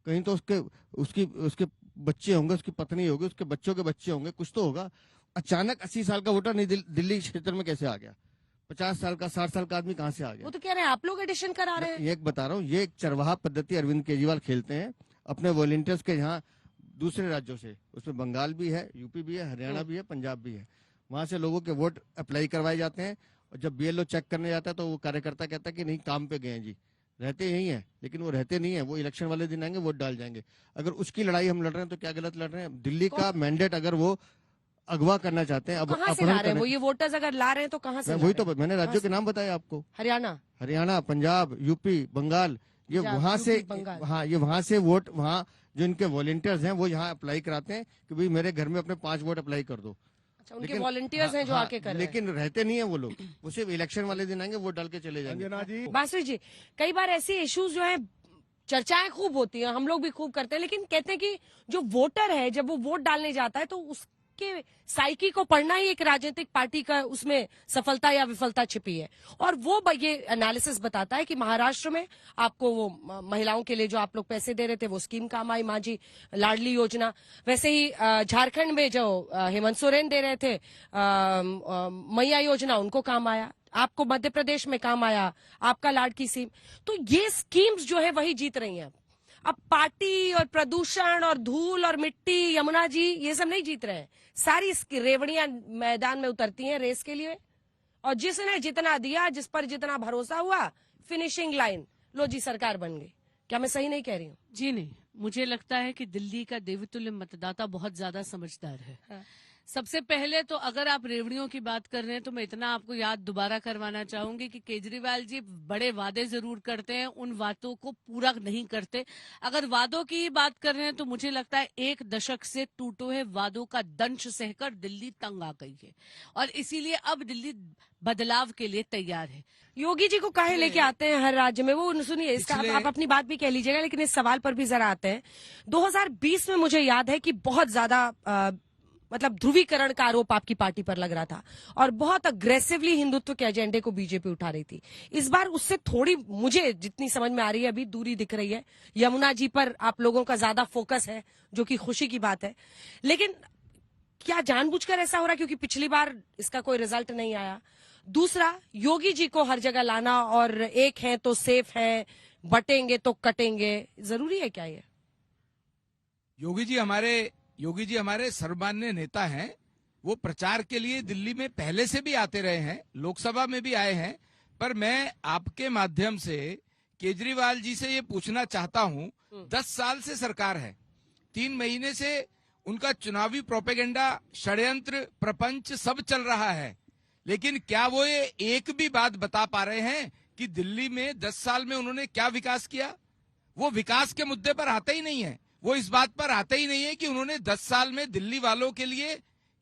Speaker 3: कहीं तो उसके बच्चे होंगे, उसकी पत्नी होगी, उसके बच्चों के बच्चे होंगे, कुछ तो होगा। अचानक 80 साल का वोटर नहीं दिल्ली क्षेत्र में कैसे आ गया? 50 साल का, 60 साल का आदमी कहाँ से आ गया?
Speaker 1: वो तो कह रहे हैं आप लोग एडिशन करा रहे हैं।
Speaker 3: ये बता रहा हूँ, ये एक चरवाहा पद्धति अरविंद केजरीवाल खेलते हैं अपने वॉलंटियर्स के यहाँ दूसरे राज्यों से। उसमें बंगाल भी है, यूपी भी है, हरियाणा भी है, पंजाब भी है। वहां से लोगों के वोट अप्लाई करवाए जाते हैं, और जब BLO चेक करने जाता है तो वो कार्यकर्ता कहता है कि नहीं, काम पे गए हैं जी, रहते यही है। लेकिन वो रहते नहीं है, वो इलेक्शन वाले दिन आएंगे, वोट डाल जाएंगे। अगर उसकी लड़ाई हम लड़ रहे हैं तो क्या गलत लड़ रहे हैं? दिल्ली का मैंडेट अगर वो अगवा करना चाहते हैं, अब
Speaker 1: कहाँ से ला रहे हैं वो? ये वोटर्स अगर ला रहे हैं तो कहाँ से?
Speaker 3: वही तो मैंने राज्यों के नाम बताए आपको।
Speaker 1: हरियाणा,
Speaker 3: पंजाब, यूपी, बंगाल, ये वहां से, हाँ, ये वहां से वोट, वहाँ जो इनके वॉलंटियर्स हैं वो यहाँ अप्लाई कराते हैं कि भाई मेरे घर में अपने 5 वोट अप्लाई कर दो।
Speaker 1: अच्छा, उनके वॉलंटियर्स हैं जो आके कर रहे हैं।
Speaker 3: लेकिन रहते नहीं है वो लोग, वो सिर्फ इलेक्शन वाले दिन आएंगे, वोट डाल के चले जाएंगे।
Speaker 1: बासुरी जी, कई बार ऐसी इश्यूज जो है, चर्चाएं खूब होती हैं, हम लोग भी खूब करते हैं, लेकिन कहते हैं कि जो वोटर है जब वो वोट डालने जाता है तो उसके साइकी को पढ़ना ही एक राजनीतिक पार्टी का उसमें सफलता या विफलता छिपी है। और वो ये एनालिसिस बताता है कि महाराष्ट्र में आपको वो महिलाओं के लिए जो आप लोग पैसे दे रहे थे वो स्कीम काम आई, माँ जी लाडली योजना। वैसे ही झारखंड में जो हेमंत सोरेन दे रहे थे मैया योजना, उनको काम आया। आपको मध्य प्रदेश में काम आया आपका लाडकी स्कीम। तो ये स्कीम्स जो है वही जीत रही हैं। अब पार्टी और प्रदूषण और धूल और मिट्टी, यमुना जी, ये सब नहीं जीत रहे हैं। सारी रेवड़ियां मैदान में उतरती हैं रेस के लिए, और जिसने जितना दिया, जिस पर जितना भरोसा हुआ, फिनिशिंग लाइन, लो जी सरकार बन गई। क्या मैं सही नहीं कह रही हूँ?
Speaker 5: जी नहीं, मुझे लगता है कि दिल्ली का देवतुल्य मतदाता बहुत ज्यादा समझदार है।
Speaker 1: हाँ।
Speaker 5: सबसे पहले तो अगर आप रेवड़ियों की बात कर रहे हैं तो मैं इतना आपको याद दोबारा करवाना चाहूंगी कि केजरीवाल जी बड़े वादे जरूर करते हैं, उन वादों को पूरा नहीं करते। अगर वादों की बात कर रहे हैं तो मुझे लगता है 1 दशक से टूटे हुए वादों का दंश सहकर दिल्ली तंग आ गई है, और इसीलिए अब दिल्ली बदलाव के लिए तैयार है।
Speaker 1: योगी जी को काहे लेके आते हैं हर राज्य में? वो सुनिए, इसका आप अपनी बात भी कह लीजिएगा, लेकिन इस सवाल पर भी जरा आते हैं। 2020 में मुझे याद है कि बहुत ज्यादा मतलब ध्रुवीकरण का आरोप आपकी पार्टी पर लग रहा था, और बहुत अग्रेसिवली हिंदुत्व के एजेंडे को बीजेपी उठा रही थी। इस बार उससे थोड़ी, मुझे जितनी समझ में आ रही है, अभी दूरी दिख रही है। यमुना जी पर आप लोगों का ज्यादा फोकस है, जो कि खुशी की बात है। लेकिन क्या जानबूझकर ऐसा हो रहा है क्योंकि पिछली बार इसका कोई रिजल्ट नहीं आया? दूसरा, योगी जी को हर जगह लाना, और एक है तो सेफ है, बटेंगे तो कटेंगे, जरूरी है क्या ये?
Speaker 2: योगी जी हमारे सर्वमान्य नेता हैं। वो प्रचार के लिए दिल्ली में पहले से भी आते रहे हैं, लोकसभा में भी आए हैं। पर मैं आपके माध्यम से केजरीवाल जी से ये पूछना चाहता हूं, 10 साल से सरकार है, 3 महीने से उनका चुनावी प्रोपेगेंडा, षड्यंत्र, प्रपंच सब चल रहा है। लेकिन क्या वो ये एक भी बात बता पा रहे हैं कि दिल्ली में 10 साल में उन्होंने क्या विकास किया? वो विकास के मुद्दे पर आते ही नहीं है। वो इस बात पर आते ही नहीं है कि उन्होंने 10 साल में दिल्ली वालों के लिए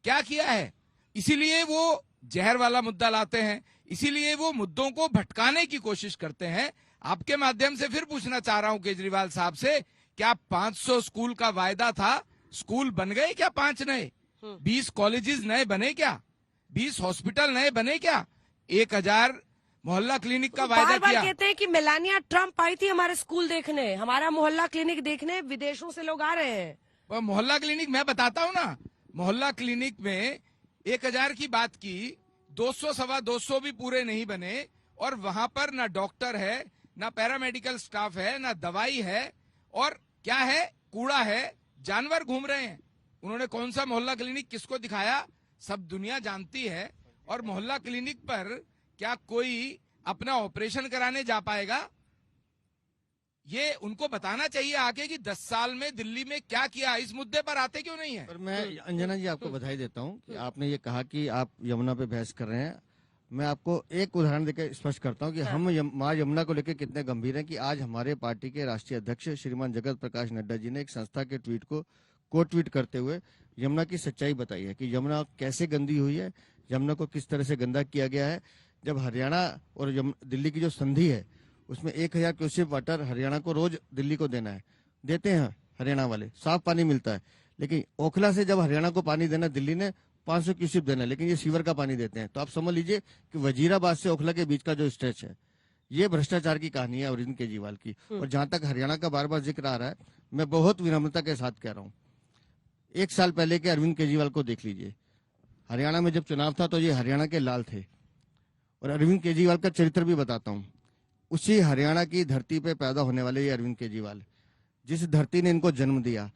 Speaker 2: क्या किया है। इसीलिए वो जहर वाला मुद्दा लाते हैं, इसीलिए वो मुद्दों को भटकाने की कोशिश करते हैं। आपके माध्यम से फिर पूछना चाह रहा हूं केजरीवाल साहब से, क्या 500 स्कूल का वायदा था, स्कूल बन गए क्या? 5 नए, 20 कॉलेजेस नए बने क्या? 20 हॉस्पिटल नए बने क्या? 1000 मोहल्ला क्लिनिक का वायदा
Speaker 1: बार-बार
Speaker 2: किया।
Speaker 1: कहते हैं कि मेलानिया ट्रम्प आई थी हमारे स्कूल देखने, हमारा मोहल्ला क्लिनिक देखने, विदेशों से लोग आ रहे हैं।
Speaker 2: मोहल्ला क्लिनिक मैं बताता हूं ना, मोहल्ला क्लिनिक में 1000 की बात की, 200 सवा 200 भी पूरे नहीं बने, और वहां पर ना डॉक्टर है, ना पैरामेडिकल स्टाफ है, ना दवाई है, और क्या है? कूड़ा है, जानवर घूम रहे हैं। उन्होंने कौन सा मोहल्ला क्लिनिक किसको दिखाया? सब दुनिया जानती है। और मोहल्ला क्लिनिक पर क्या कोई अपना ऑपरेशन कराने जा पाएगा? ये उनको बताना चाहिए आगे कि 10 साल में दिल्ली में क्या किया। इस मुद्दे पर आते क्यों नहीं है?
Speaker 3: पर मैं अंजना जी आपको बधाई देता हूं कि आपने ये कहा कि आप यमुना पे बहस कर रहे हैं। मैं आपको एक उदाहरण देकर स्पष्ट करता हूं कि हम मां यमुना को लेकर कितने गंभीर हैं कि आज हमारे पार्टी के राष्ट्रीय अध्यक्ष श्रीमान जगत प्रकाश नड्डा जी ने एक संस्था के ट्वीट को कोट ट्वीट करते हुए यमुना की सच्चाई बताई है कि यमुना कैसे गंदी हुई है, यमुना को किस तरह से गंदा किया गया है। जब हरियाणा और दिल्ली की जो संधि है उसमें 1000 क्यूसेक वाटर हरियाणा को रोज दिल्ली को देना है, देते हैं हरियाणा वाले, साफ पानी मिलता है। लेकिन ओखला से जब हरियाणा को पानी देना दिल्ली ने 500 क्यूसेक देना है, लेकिन ये सीवर का पानी देते हैं। तो आप समझ लीजिए कि वजीराबाद से ओखला के बीच का जो स्ट्रेच है, ये भ्रष्टाचार की कहानी है अरविंद केजरीवाल की। और जहां तक हरियाणा का बार बार जिक्र आ रहा है, मैं बहुत विनम्रता के साथ कह रहा हूँ, 1 साल पहले के अरविंद केजरीवाल को देख लीजिए। हरियाणा में जब चुनाव था तो ये हरियाणा के लाल थे। और अरविंद केजरीवाल का चरित्र भी बताता हूँ, उसी हरियाणा की धरती पे पैदा होने वाले ये अरविंद केजरीवाल, जिस धरती ने इनको जन्म दिया,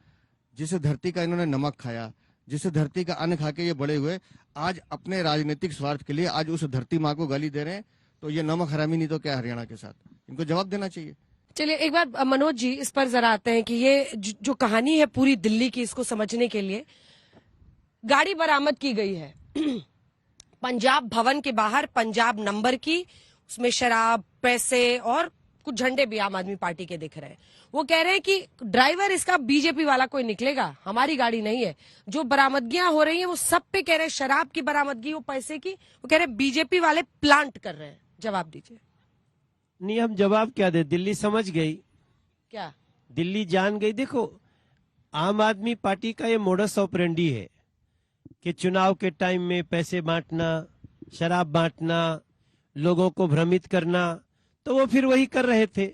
Speaker 3: जिस धरती का इन्होंने नमक खाया, जिस धरती का अन्न खा के ये बड़े हुए, आज अपने राजनीतिक स्वार्थ के लिए आज उस धरती माँ को गाली दे रहे हैं। तो ये नमक हरामी नहीं तो क्या हरियाणा के साथ, इनको जवाब देना चाहिए।
Speaker 1: चलिए एक बार मनोज जी इस पर जरा आते हैं कि ये जो कहानी है पूरी दिल्ली की, इसको समझने के लिए गाड़ी बरामद की गई है पंजाब भवन के बाहर, पंजाब नंबर की, उसमें शराब, पैसे और कुछ झंडे भी आम आदमी पार्टी के दिख रहे हैं। वो कह रहे हैं कि ड्राइवर इसका बीजेपी वाला कोई निकलेगा, हमारी गाड़ी नहीं है। जो बरामदगियां हो रही हैं वो सब पे कह रहे हैं, शराब की बरामदगी हो, पैसे की, वो कह रहे हैं बीजेपी वाले प्लांट कर रहे हैं। जवाब दीजिए।
Speaker 4: नहीं, हम जवाब क्या दे, दिल्ली समझ गई,
Speaker 1: क्या
Speaker 4: दिल्ली जान गई। देखो, आम आदमी पार्टी का ये मोडस ऑपरेंडी है कि चुनाव के टाइम में पैसे बांटना, शराब बांटना, लोगों को भ्रमित करना, तो वो फिर वही कर रहे थे।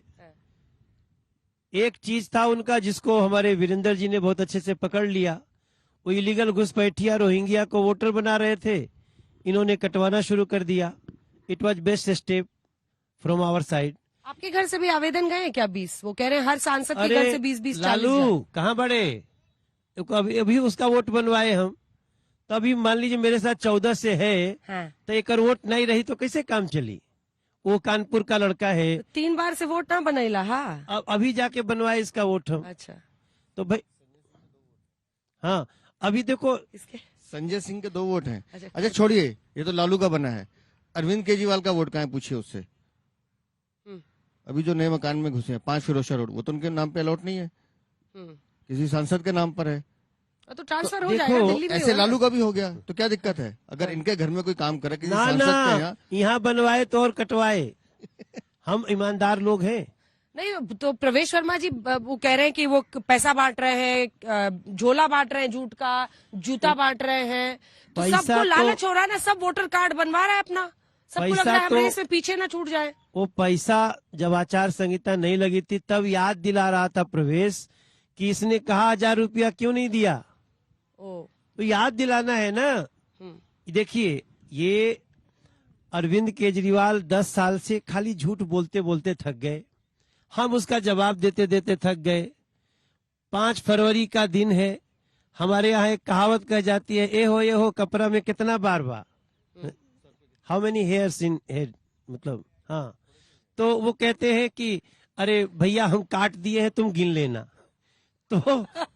Speaker 4: एक चीज था उनका जिसको हमारे वीरेंद्र जी ने बहुत अच्छे से पकड़ लिया, वो इलीगल घुसपैठिया रोहिंग्या को वोटर बना रहे थे, इन्होंने कटवाना शुरू कर दिया। It was best step from our side.
Speaker 1: आपके घर से भी आवेदन गए हैं क्या 20? वो कह रहे हैं हर सांसद के घर से 20-20
Speaker 4: लालू कहाँ बढ़े, अभी उसका वोट बनवाए हम, तो अभी मान लीजिए मेरे साथ 14 से है,
Speaker 1: हाँ।
Speaker 4: तो एक वोट नहीं रही तो कैसे काम चली। वो कानपुर का लड़का है,
Speaker 1: 3 बार से वोट ना बनैला। हाँ,
Speaker 4: अब अभी जाके बनवाए इसका वोट हम।
Speaker 1: अच्छा,
Speaker 4: तो भाई हाँ, अभी देखो
Speaker 1: इसके
Speaker 3: संजय सिंह के 2 वोट हैं।
Speaker 1: अच्छा।
Speaker 3: अच्छा छोड़िए, ये तो लालू का बना है। अरविंद केजरीवाल का वोट कहाँ है पूछिए उससे। अभी जो नए मकान में घुसे हैं 5 फिरोजा रोड, वो तो उनके नाम पे अलॉट नहीं है, किसी सांसद के नाम पर है।
Speaker 1: तो ट्रांसफर हो
Speaker 4: देखो,
Speaker 1: जाएगा दिल्ली में।
Speaker 3: ऐसे लालू का भी हो गया तो क्या दिक्कत है? अगर इनके घर में कोई काम करे किसी
Speaker 4: ना
Speaker 3: सांसद के यहाँ,
Speaker 4: यहाँ बनवाए तो और कटवाए, हम ईमानदार लोग हैं।
Speaker 1: नहीं तो प्रवेश वर्मा जी वो कह रहे हैं कि वो पैसा बांट रहे हैं, झोला बांट रहे हैं, जूट का जूता बांट रहे हैं, तो
Speaker 4: पैसा
Speaker 1: सबको लालच हो रहा है ना, सब वोटर कार्ड बनवा रहा है अपना, सबको लग रहा है हमें इसमें पीछे ना छूट जाए।
Speaker 4: वो पैसा जब आचार संहिता नहीं लगी थी तब याद दिला रहा था प्रवेश कि इसने कहा 1000 रुपया क्यों नहीं दिया। तो याद दिलाना है ना। देखिए, ये अरविंद केजरीवाल 10 साल से खाली झूठ बोलते बोलते थक गए, हम उसका जवाब देते देते थक गए। 5 फरवरी का दिन है, हमारे यहाँ एक कहावत कह जाती है, ए हो कपड़ा में कितना बार बा, how many hairs in head, मतलब हाँ। तो वो कहते हैं कि अरे भैया हम काट दिए हैं, तुम गिन लेना। तो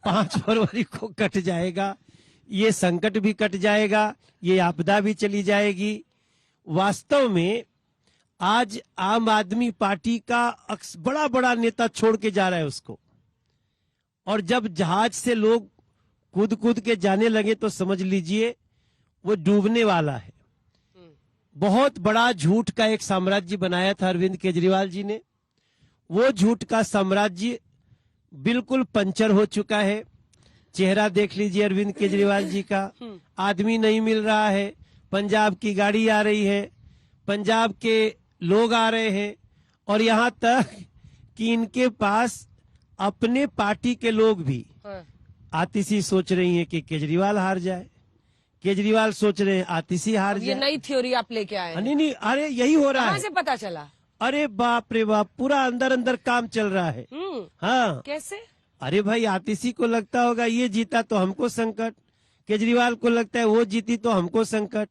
Speaker 4: 5 फरवरी को कट जाएगा, ये संकट भी कट जाएगा, ये आपदा भी चली जाएगी, वास्तव में आज आम आदमी पार्टी का बड़ा बड़ा नेता छोड़ के जा रहा है उसको, और जब जहाज से लोग कूद कूद के जाने लगे तो समझ लीजिए वो डूबने वाला है। बहुत बड़ा झूठ का एक साम्राज्य बनाया था अरविंद केजरीवाल जी ने, वो झूठ का साम्राज्य बिल्कुल पंचर हो चुका है। चेहरा देख लीजिए अरविंद केजरीवाल जी का, आदमी नहीं मिल रहा है, पंजाब की गाड़ी आ रही है, पंजाब के लोग आ रहे हैं, और यहाँ तक कि इनके पास अपने पार्टी के लोग भी आतिशी सोच रही हैं कि केजरीवाल हार जाए, केजरीवाल सोच रहे हैं आतिशी हार
Speaker 1: ये
Speaker 4: जाए।
Speaker 1: नई थ्योरी आप लेके आए हैं।
Speaker 4: नहीं, अरे यही हो रहा
Speaker 1: कहाँ
Speaker 4: है।
Speaker 1: से पता चला?
Speaker 4: अरे बाप रे बाप, पूरा अंदर अंदर काम चल रहा है। हाँ,
Speaker 1: कैसे?
Speaker 4: अरे भाई आतिशी को लगता होगा ये जीता तो हमको संकट, केजरीवाल को लगता है वो जीती तो हमको संकट,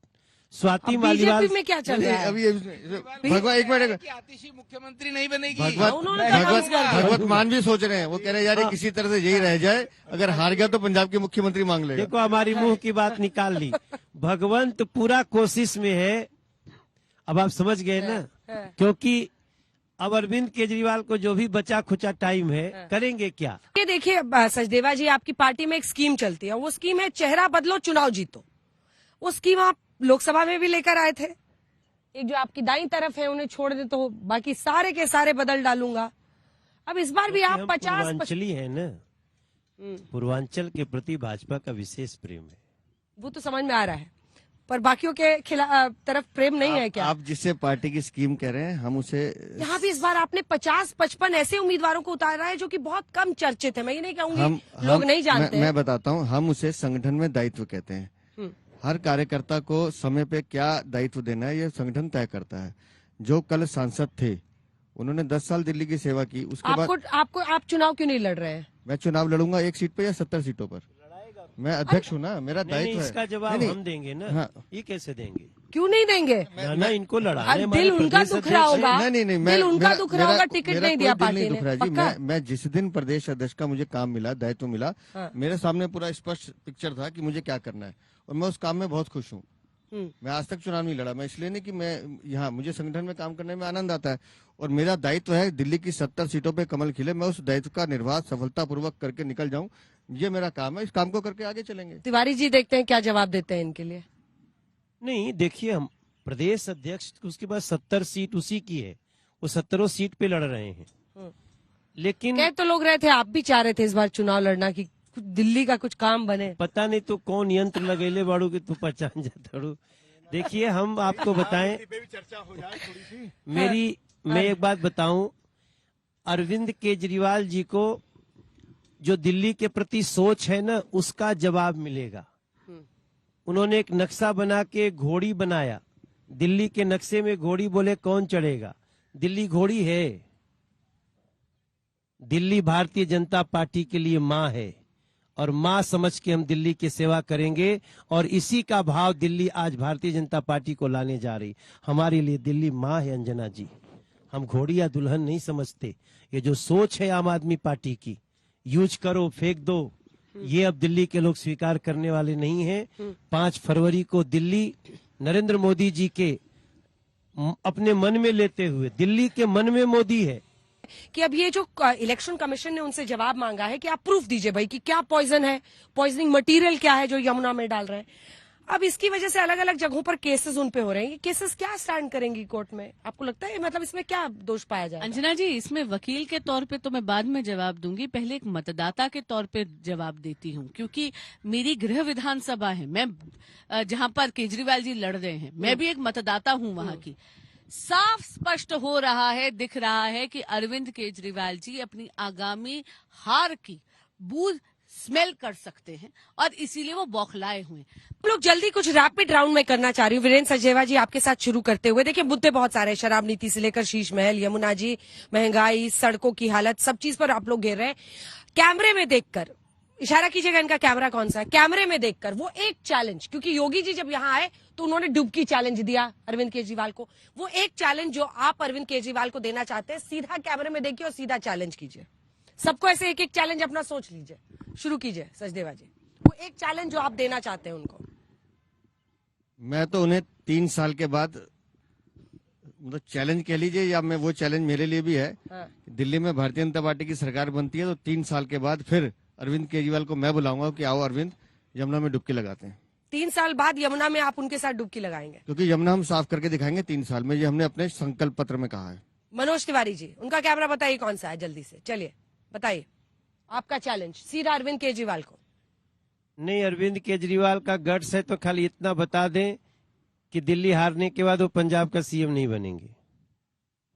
Speaker 4: स्वाति मालीवाल
Speaker 1: बीजेपी में क्या चल रहा है?
Speaker 3: अभी भगवान एक मिनट,
Speaker 2: कि आतिशी मुख्यमंत्री नहीं बनेगी।
Speaker 3: भगवत मान भी सोच रहे हैं, वो कह रहे हैं यार ये किसी तरह से यही रह जाए, अगर हार गया तो पंजाब के मुख्यमंत्री मांग लेगा।
Speaker 4: देखो हमारी मुंह की बात निकाल ली। भगवंत पूरा कोशिश में है, अब आप समझ गए ना, क्योंकि अब अरविंद केजरीवाल को जो भी बचा खुचा टाइम है करेंगे क्या।
Speaker 1: ये देखिए सचदेवा जी, आपकी पार्टी में एक स्कीम चलती है, वो स्कीम है चेहरा बदलो चुनाव जीतो। वो स्कीम आप लोकसभा में भी लेकर आए थे। एक जो आपकी दाईं तरफ है उन्हें छोड़ दे तो बाकी सारे के सारे बदल डालूंगा। अब इस बार भी आप 50
Speaker 4: पूर्वांचली है ना, पूर्वांचल के प्रति भाजपा का विशेष प्रेम है,
Speaker 1: वो तो समझ में आ रहा है, पर बाकियों के तरफ प्रेम नहीं है क्या?
Speaker 3: आप जिससे पार्टी की स्कीम कह रहे हैं हम उसे,
Speaker 1: यहाँ भी इस बार आपने 50-55 ऐसे उम्मीदवारों को उतारा है जो कि बहुत कम चर्चित है। मैं ये नहीं कहूंगी लोग नहीं जानते।
Speaker 3: मैं बताता हूँ, हम उसे संगठन में दायित्व कहते हैं। हर कार्यकर्ता को समय पे क्या दायित्व देना है ये संगठन तय करता है। जो कल सांसद थे उन्होंने 10 साल दिल्ली की सेवा की, उसके बाद
Speaker 1: आप चुनाव क्यों नहीं लड़ रहे हैं?
Speaker 3: मैं चुनाव लड़ूंगा 1 सीट पे या 70 सीटों पर। मैं अध्यक्ष हूँ ना, मेरा दायित्व है।
Speaker 4: इसका जवाब हम देंगे ना।
Speaker 3: हाँ।
Speaker 4: ये कैसे देंगे?
Speaker 1: क्यों नहीं देंगे?
Speaker 4: ना इनको लड़ाने
Speaker 1: दिल उनका दुख रहा होगा।
Speaker 3: नहीं,
Speaker 1: दिल उनका दुख रहा होगा, टिकट नहीं दिया पार्टी ने।
Speaker 3: जी, मैं जिस दिन प्रदेश अध्यक्ष का मुझे काम मिला, दायित्व मिला, मेरे सामने पूरा स्पष्ट पिक्चर था कि मुझे क्या करना है, और मैं उस काम में बहुत खुश हूँ। मैं आज तक चुनाव नहीं लड़ा, मैं इसलिए नहीं कि मैं यहाँ, मुझे संगठन में काम करने में आनंद आता है, और मेरा दायित्व है दिल्ली की 70 सीटों पे कमल खिले। मैं उस दायित्व का निर्वाह सफलतापूर्वक करके निकल जाऊं, ये मेरा काम है। इस काम को करके आगे चलेंगे।
Speaker 1: तिवारी जी देखते हैं क्या जवाब देते हैं इनके लिए।
Speaker 4: नहीं, देखिए हम प्रदेश अध्यक्ष, उसके बाद 70 सीट उसी की है, वो 70 सीट पे लड़ रहे हैं। लेकिन
Speaker 1: कह तो लोग रहे थे, आप भी चाह रहे थे इस बार चुनाव लड़ना कि दिल्ली का कुछ काम बने।
Speaker 4: पता नहीं तो कौन यंत्र लगेले बाड़ू कि तू पहचान जाता। देखिए हम आपको बताएं, मैं एक बात बताऊं, अरविंद केजरीवाल जी को जो दिल्ली के प्रति सोच है ना, उसका जवाब मिलेगा। उन्होंने एक नक्शा बना के घोड़ी बनाया, दिल्ली के नक्शे में घोड़ी बोले कौन चढ़ेगा? दिल्ली घोड़ी है। दिल्ली भारतीय जनता पार्टी के लिए माँ है, और माँ समझ के हम दिल्ली की सेवा करेंगे, और इसी का भाव दिल्ली आज भारतीय जनता पार्टी को लाने जा रही। हमारे लिए दिल्ली माँ है अंजना जी, हम घोड़ी या दुल्हन नहीं समझते। ये जो सोच है आम आदमी पार्टी की, यूज करो फेंक दो, ये अब दिल्ली के लोग स्वीकार करने वाले नहीं हैं। 5 फरवरी को दिल्ली नरेंद्र मोदी जी के अपने मन में लेते हुए, दिल्ली के मन में मोदी है।
Speaker 1: कि अब ये जो इलेक्शन कमीशन ने उनसे जवाब मांगा है कि आप प्रूफ दीजिए भाई कि क्या पॉइजन है, पॉइजनिंग मटेरियल क्या है जो यमुना में डाल रहे हैं। अब इसकी वजह से अलग अलग जगहों पर केसेस उन पे हो रहे हैं। ये केसेस क्या स्टैंड करेंगी कोर्ट में, आपको लगता है? मतलब इसमें क्या दोष पाया जाए?
Speaker 5: अंजना जी, इसमें वकील के तौर पे तो मैं बाद में जवाब दूंगी, पहले एक मतदाता के तौर पे जवाब देती हूँ, क्योंकि मेरी गृह विधानसभा है, मैं जहाँ पर केजरीवाल जी लड़ रहे हैं, मैं भी एक मतदाता हूँ वहाँ की। साफ स्पष्ट हो रहा है, दिख रहा है कि अरविंद केजरीवाल जी अपनी आगामी हार की बूझ स्मेल कर सकते हैं, और इसीलिए वो बौखलाए हुए हैं।
Speaker 1: हम लोग जल्दी कुछ रैपिड राउंड में करना चाह रही हूँ। वीरेंद्र सचदेवा जी, आपके साथ शुरू करते हुए, देखिए मुद्दे बहुत सारे हैं, शराब नीति से लेकर शीश महल, यमुना जी, महंगाई, सड़कों की हालत, सब चीज पर आप लोग घेर रहे हैं। कैमरे में देखकर इशारा कीजिएगा, इनका कैमरा कौन सा है? कैमरे में देखकर वो एक चैलेंज, क्योंकि योगी जी जब यहाँ आए तो उन्होंने डुबकी चैलेंज दिया अरविंद केजरीवाल को, वो एक चैलेंज जो आप अरविंद केजरीवाल को देना चाहते हैं, सीधा कैमरे में देखिए और सीधा चैलेंज कीजिए। सबको ऐसे एक एक चैलेंज अपना सोच लीजिए, शुरू कीजिए सचदेवा जी। वो एक चैलेंज जो आप देना चाहते हैं उनको।
Speaker 3: मैं तो उन्हें 3 साल के बाद मतलब चैलेंज कह लीजिए या मैं वो चैलेंज मेरे लिए भी है।
Speaker 1: हाँ।
Speaker 3: दिल्ली में भारतीय जनता पार्टी की सरकार बनती है तो 3 साल के बाद फिर अरविंद केजरीवाल को मैं बुलाऊंगा कि आओ अरविंद यमुना में डुबकी लगाते हैं।
Speaker 1: 3 साल बाद यमुना में आप उनके साथ डुबकी लगाएंगे?
Speaker 3: क्योंकि यमुना हम साफ करके दिखाएंगे 3 साल में, ये हमने अपने संकल्प पत्र में कहा है।
Speaker 1: मनोज तिवारी जी, उनका कैमरा बताइए कौन सा है, जल्दी से चलिए बताइए आपका चैलेंज सीधा अरविंद केजरीवाल को।
Speaker 4: नहीं, अरविंद केजरीवाल का गट्स है तो खाली इतना बता दें कि दिल्ली हारने के बाद वो पंजाब का सीएम नहीं बनेंगे।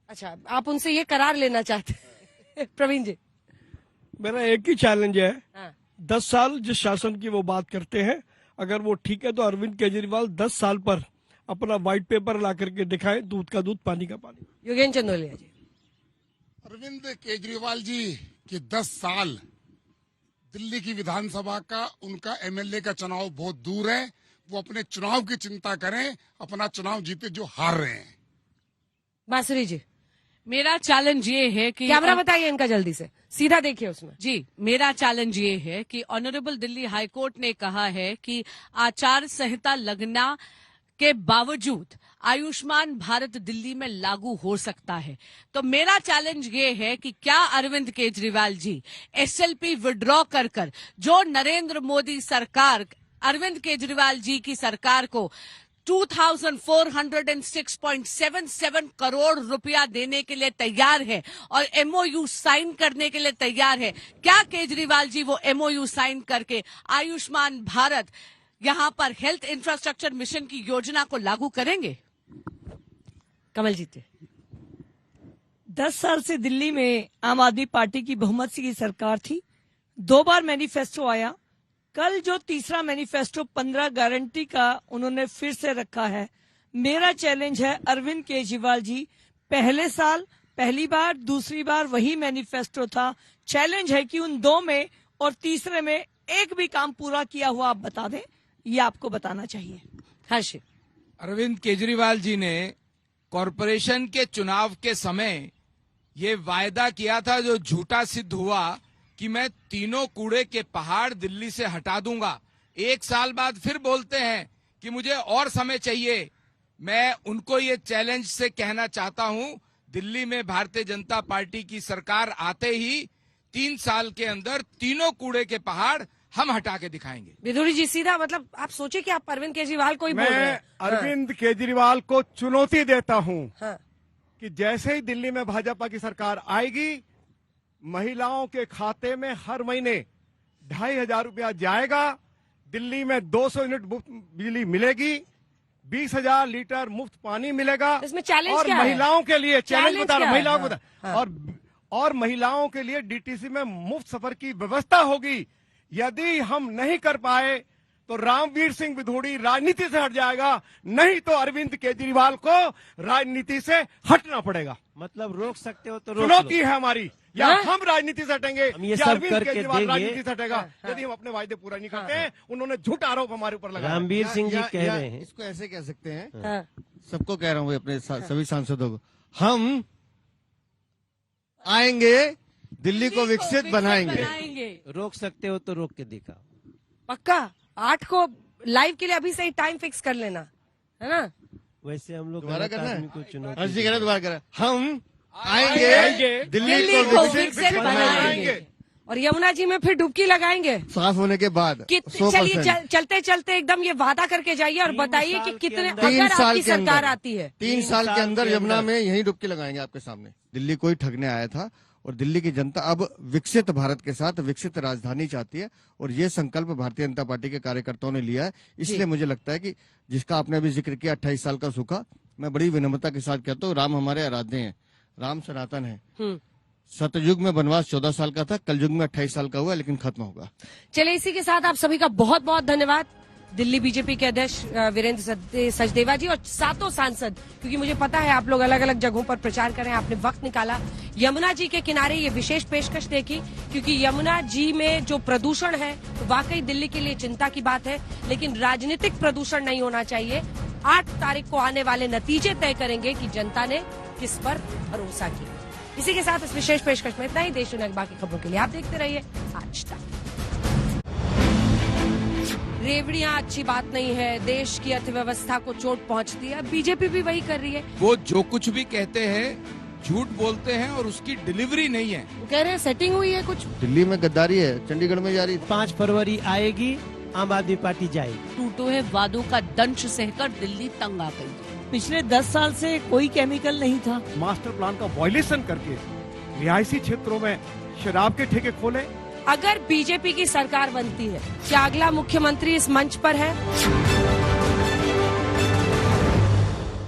Speaker 1: अच्छा, आप उनसे ये करार लेना चाहते हैं? प्रवीण जी।
Speaker 6: मेरा एक ही चैलेंज है,
Speaker 1: हाँ।
Speaker 6: 10 साल जिस शासन की वो बात करते हैं, अगर वो ठीक है तो अरविंद केजरीवाल 10 साल पर अपना व्हाइट पेपर ला करके दिखाएं, दूध का दूध पानी का पानी।
Speaker 1: योगेंद्र चंदोलिया जी।
Speaker 7: अरविंद केजरीवाल जी के 10 साल दिल्ली की विधानसभा का उनका एमएलए का चुनाव बहुत दूर है। वो अपने चुनाव की चिंता करें, अपना चुनाव जीते जो हार रहे हैं।
Speaker 1: बांसुरी जी।
Speaker 5: मेरा चैलेंज ये है कि
Speaker 1: कैमरा बताइए इनका जल्दी से, सीधा देखिए उसमें।
Speaker 5: जी, मेरा चैलेंज ये है कि ऑनरेबल दिल्ली हाई कोर्ट ने कहा है कि आचार संहिता लगना के बावजूद आयुष्मान भारत दिल्ली में लागू हो सकता है। तो मेरा चैलेंज ये है कि क्या अरविंद केजरीवाल जी एसएलपी विड्रॉ कर कर जो नरेंद्र मोदी सरकार अरविंद केजरीवाल जी की सरकार को 2406.77 करोड़ रुपया देने के लिए तैयार है और एमओयू साइन करने के लिए तैयार है, क्या केजरीवाल जी वो एमओयू साइन करके आयुष्मान भारत यहां पर हेल्थ इंफ्रास्ट्रक्चर मिशन की योजना को लागू करेंगे?
Speaker 1: कमल जी।
Speaker 8: 10 साल से दिल्ली में आम आदमी पार्टी की बहुमत की सरकार थी, 2 बार मैनिफेस्टो आया। कल जो तीसरा मैनिफेस्टो 15 गारंटी का उन्होंने फिर से रखा है। मेरा चैलेंज है अरविंद केजरीवाल जी, पहले साल पहली बार दूसरी बार वही मैनिफेस्टो था। चैलेंज है कि उन 2 में और तीसरे में एक भी काम पूरा किया हुआ आप बता दें, ये आपको बताना चाहिए।
Speaker 1: हर्ष।
Speaker 2: अरविंद केजरीवाल जी ने कॉरपोरेशन के चुनाव के समय ये वायदा किया था जो झूठा सिद्ध हुआ कि मैं तीनों कूड़े के पहाड़ दिल्ली से हटा दूंगा। 1 साल बाद फिर बोलते हैं कि मुझे और समय चाहिए। मैं उनको ये चैलेंज से कहना चाहता हूं, दिल्ली में भारतीय जनता पार्टी की सरकार आते ही 3 साल के अंदर तीनों कूड़े के पहाड़ हम हटा के दिखाएंगे।
Speaker 1: विदुरी जी, सीधा मतलब आप सोचे कि आप अरविंद केजरीवाल को ही बोल रहे हैं।
Speaker 9: मैं अरविंद केजरीवाल को चुनौती देता हूं
Speaker 1: हाँ।
Speaker 9: कि जैसे ही दिल्ली में भाजपा की सरकार आएगी, महिलाओं के खाते में हर महीने 2,500 रुपया जाएगा, दिल्ली में 200 यूनिट मुफ्त बिजली मिलेगी, 20,000 लीटर मुफ्त पानी मिलेगा।
Speaker 1: इसमें चैलेंज
Speaker 9: और
Speaker 1: क्या है?
Speaker 9: महिलाओं के लिए चैलेंज बता रहा हूं, महिलाओं को
Speaker 1: हाँ।
Speaker 9: और महिलाओं के लिए डीटीसी में मुफ्त सफर की व्यवस्था होगी। यदि हम नहीं कर पाए तो रामवीर सिंह विधोड़ी राजनीति से हट जाएगा, नहीं तो अरविंद केजरीवाल को राजनीति से हटना पड़ेगा।
Speaker 4: मतलब रोक सकते हो तो रोक
Speaker 9: चुनौती
Speaker 4: लो।
Speaker 9: है हमारी, या
Speaker 1: हाँ?
Speaker 9: हम राजनीति से हटेंगे
Speaker 4: हम ये
Speaker 9: या
Speaker 4: सब
Speaker 9: अरविंद
Speaker 4: करके
Speaker 9: केजरीवाल
Speaker 4: देंगे।
Speaker 9: राजनीति से हटेगा। यदि हम अपने वायदे पूरा नहीं करते हैं, उन्होंने झूठ आरोप हमारे ऊपर लगाया।
Speaker 4: रामवीर सिंह जी
Speaker 3: या-
Speaker 4: कह
Speaker 3: या
Speaker 4: रहे हैं।
Speaker 3: इसको ऐसे कह सकते हैं,
Speaker 1: हाँ।
Speaker 3: सबको कह रहा हूँ अपने सभी सांसदों को, हम आएंगे, दिल्ली को विकसित बनाएंगे।
Speaker 4: रोक सकते हो तो रोक के दिखाओ।
Speaker 1: पक्का 8 को लाइव के लिए अभी से ही टाइम फिक्स कर लेना, है ना?
Speaker 4: वैसे हम लोग
Speaker 3: दोबारा
Speaker 4: गलत
Speaker 3: करना
Speaker 4: आदमी
Speaker 3: है?
Speaker 4: को चुनौती
Speaker 3: हर्ष जी कह रहे हैं, दोबारा कह रहे हैं, हम
Speaker 6: आएंगे,
Speaker 3: आएंगे, दिल्ली को विकसित बनाएंगे।
Speaker 1: और यमुना जी में फिर डुबकी लगाएंगे।
Speaker 3: साफ होने के बाद
Speaker 1: चलिए
Speaker 3: 100%।
Speaker 1: चलते चलते एकदम ये वादा करके जाइए और
Speaker 4: 3
Speaker 1: बताइए
Speaker 4: साल
Speaker 1: कि
Speaker 4: के
Speaker 1: कितने
Speaker 4: अंदर-
Speaker 1: अगर
Speaker 3: 3 साल
Speaker 1: आपकी
Speaker 3: के
Speaker 1: सरकार
Speaker 3: अंदर
Speaker 1: आती है।
Speaker 3: 3 साल के अंदर
Speaker 4: के
Speaker 3: यमुना
Speaker 4: अंदर।
Speaker 3: में यही डुबकी लगाएंगे आपके सामने। दिल्ली को ही ठगने आया था और दिल्ली की जनता अब विकसित भारत के साथ विकसित राजधानी चाहती है और ये संकल्प भारतीय जनता पार्टी के कार्यकर्ताओं ने लिया है। इसलिए मुझे लगता है कि जिसका आपने अभी जिक्र किया 28 साल का सूखा, मैं बड़ी विनम्रता के साथ कहता हूँ, राम हमारे आराध्य हैं, राम सनातन है। सतयुग में वनवास 14 साल का था, कलयुग में 28 साल का हुआ, लेकिन खत्म होगा।
Speaker 1: चलिए इसी के साथ आप सभी का बहुत बहुत धन्यवाद। दिल्ली बीजेपी के अध्यक्ष वीरेंद्र सचदेवा जी और 7 सांसद, क्योंकि मुझे पता है आप लोग अलग अलग जगहों पर प्रचार करें, आपने वक्त निकाला। यमुना जी के किनारे ये विशेष पेशकश देखी, क्योंकि यमुना जी में जो प्रदूषण है तो वाकई दिल्ली के लिए चिंता की बात है, लेकिन राजनीतिक प्रदूषण नहीं होना चाहिए। 8 तारीख को आने वाले नतीजे तय करेंगे कि जनता ने किस पर भरोसा किया। इसी के साथ इस विशेष पेशकश में इतना ही। देश दुनिया की बाकी खबरों के लिए आप देखते रहिए आज तक। रेवड़ियां अच्छी बात नहीं है, देश की अर्थव्यवस्था को चोट पहुंचती है। बीजेपी भी वही कर रही है।
Speaker 2: वो जो कुछ भी कहते हैं झूठ बोलते हैं और उसकी डिलीवरी नहीं है।
Speaker 1: वो कह रहे हैं सेटिंग हुई है कुछ।
Speaker 3: दिल्ली में गद्दारी है, चंडीगढ़ में जारी।
Speaker 4: 5 फरवरी आएगी, आम आदमी पार्टी जाएगी।
Speaker 5: टूटे हुए वादों का दंश सहकर दिल्ली तंग आ गई।
Speaker 8: पिछले 10 साल से कोई केमिकल नहीं था।
Speaker 9: मास्टर प्लान का वायलेशन करके रिहायशी क्षेत्रों में शराब के ठेके खोले।
Speaker 1: अगर बीजेपी की सरकार बनती है, क्या अगला मुख्यमंत्री इस मंच पर है?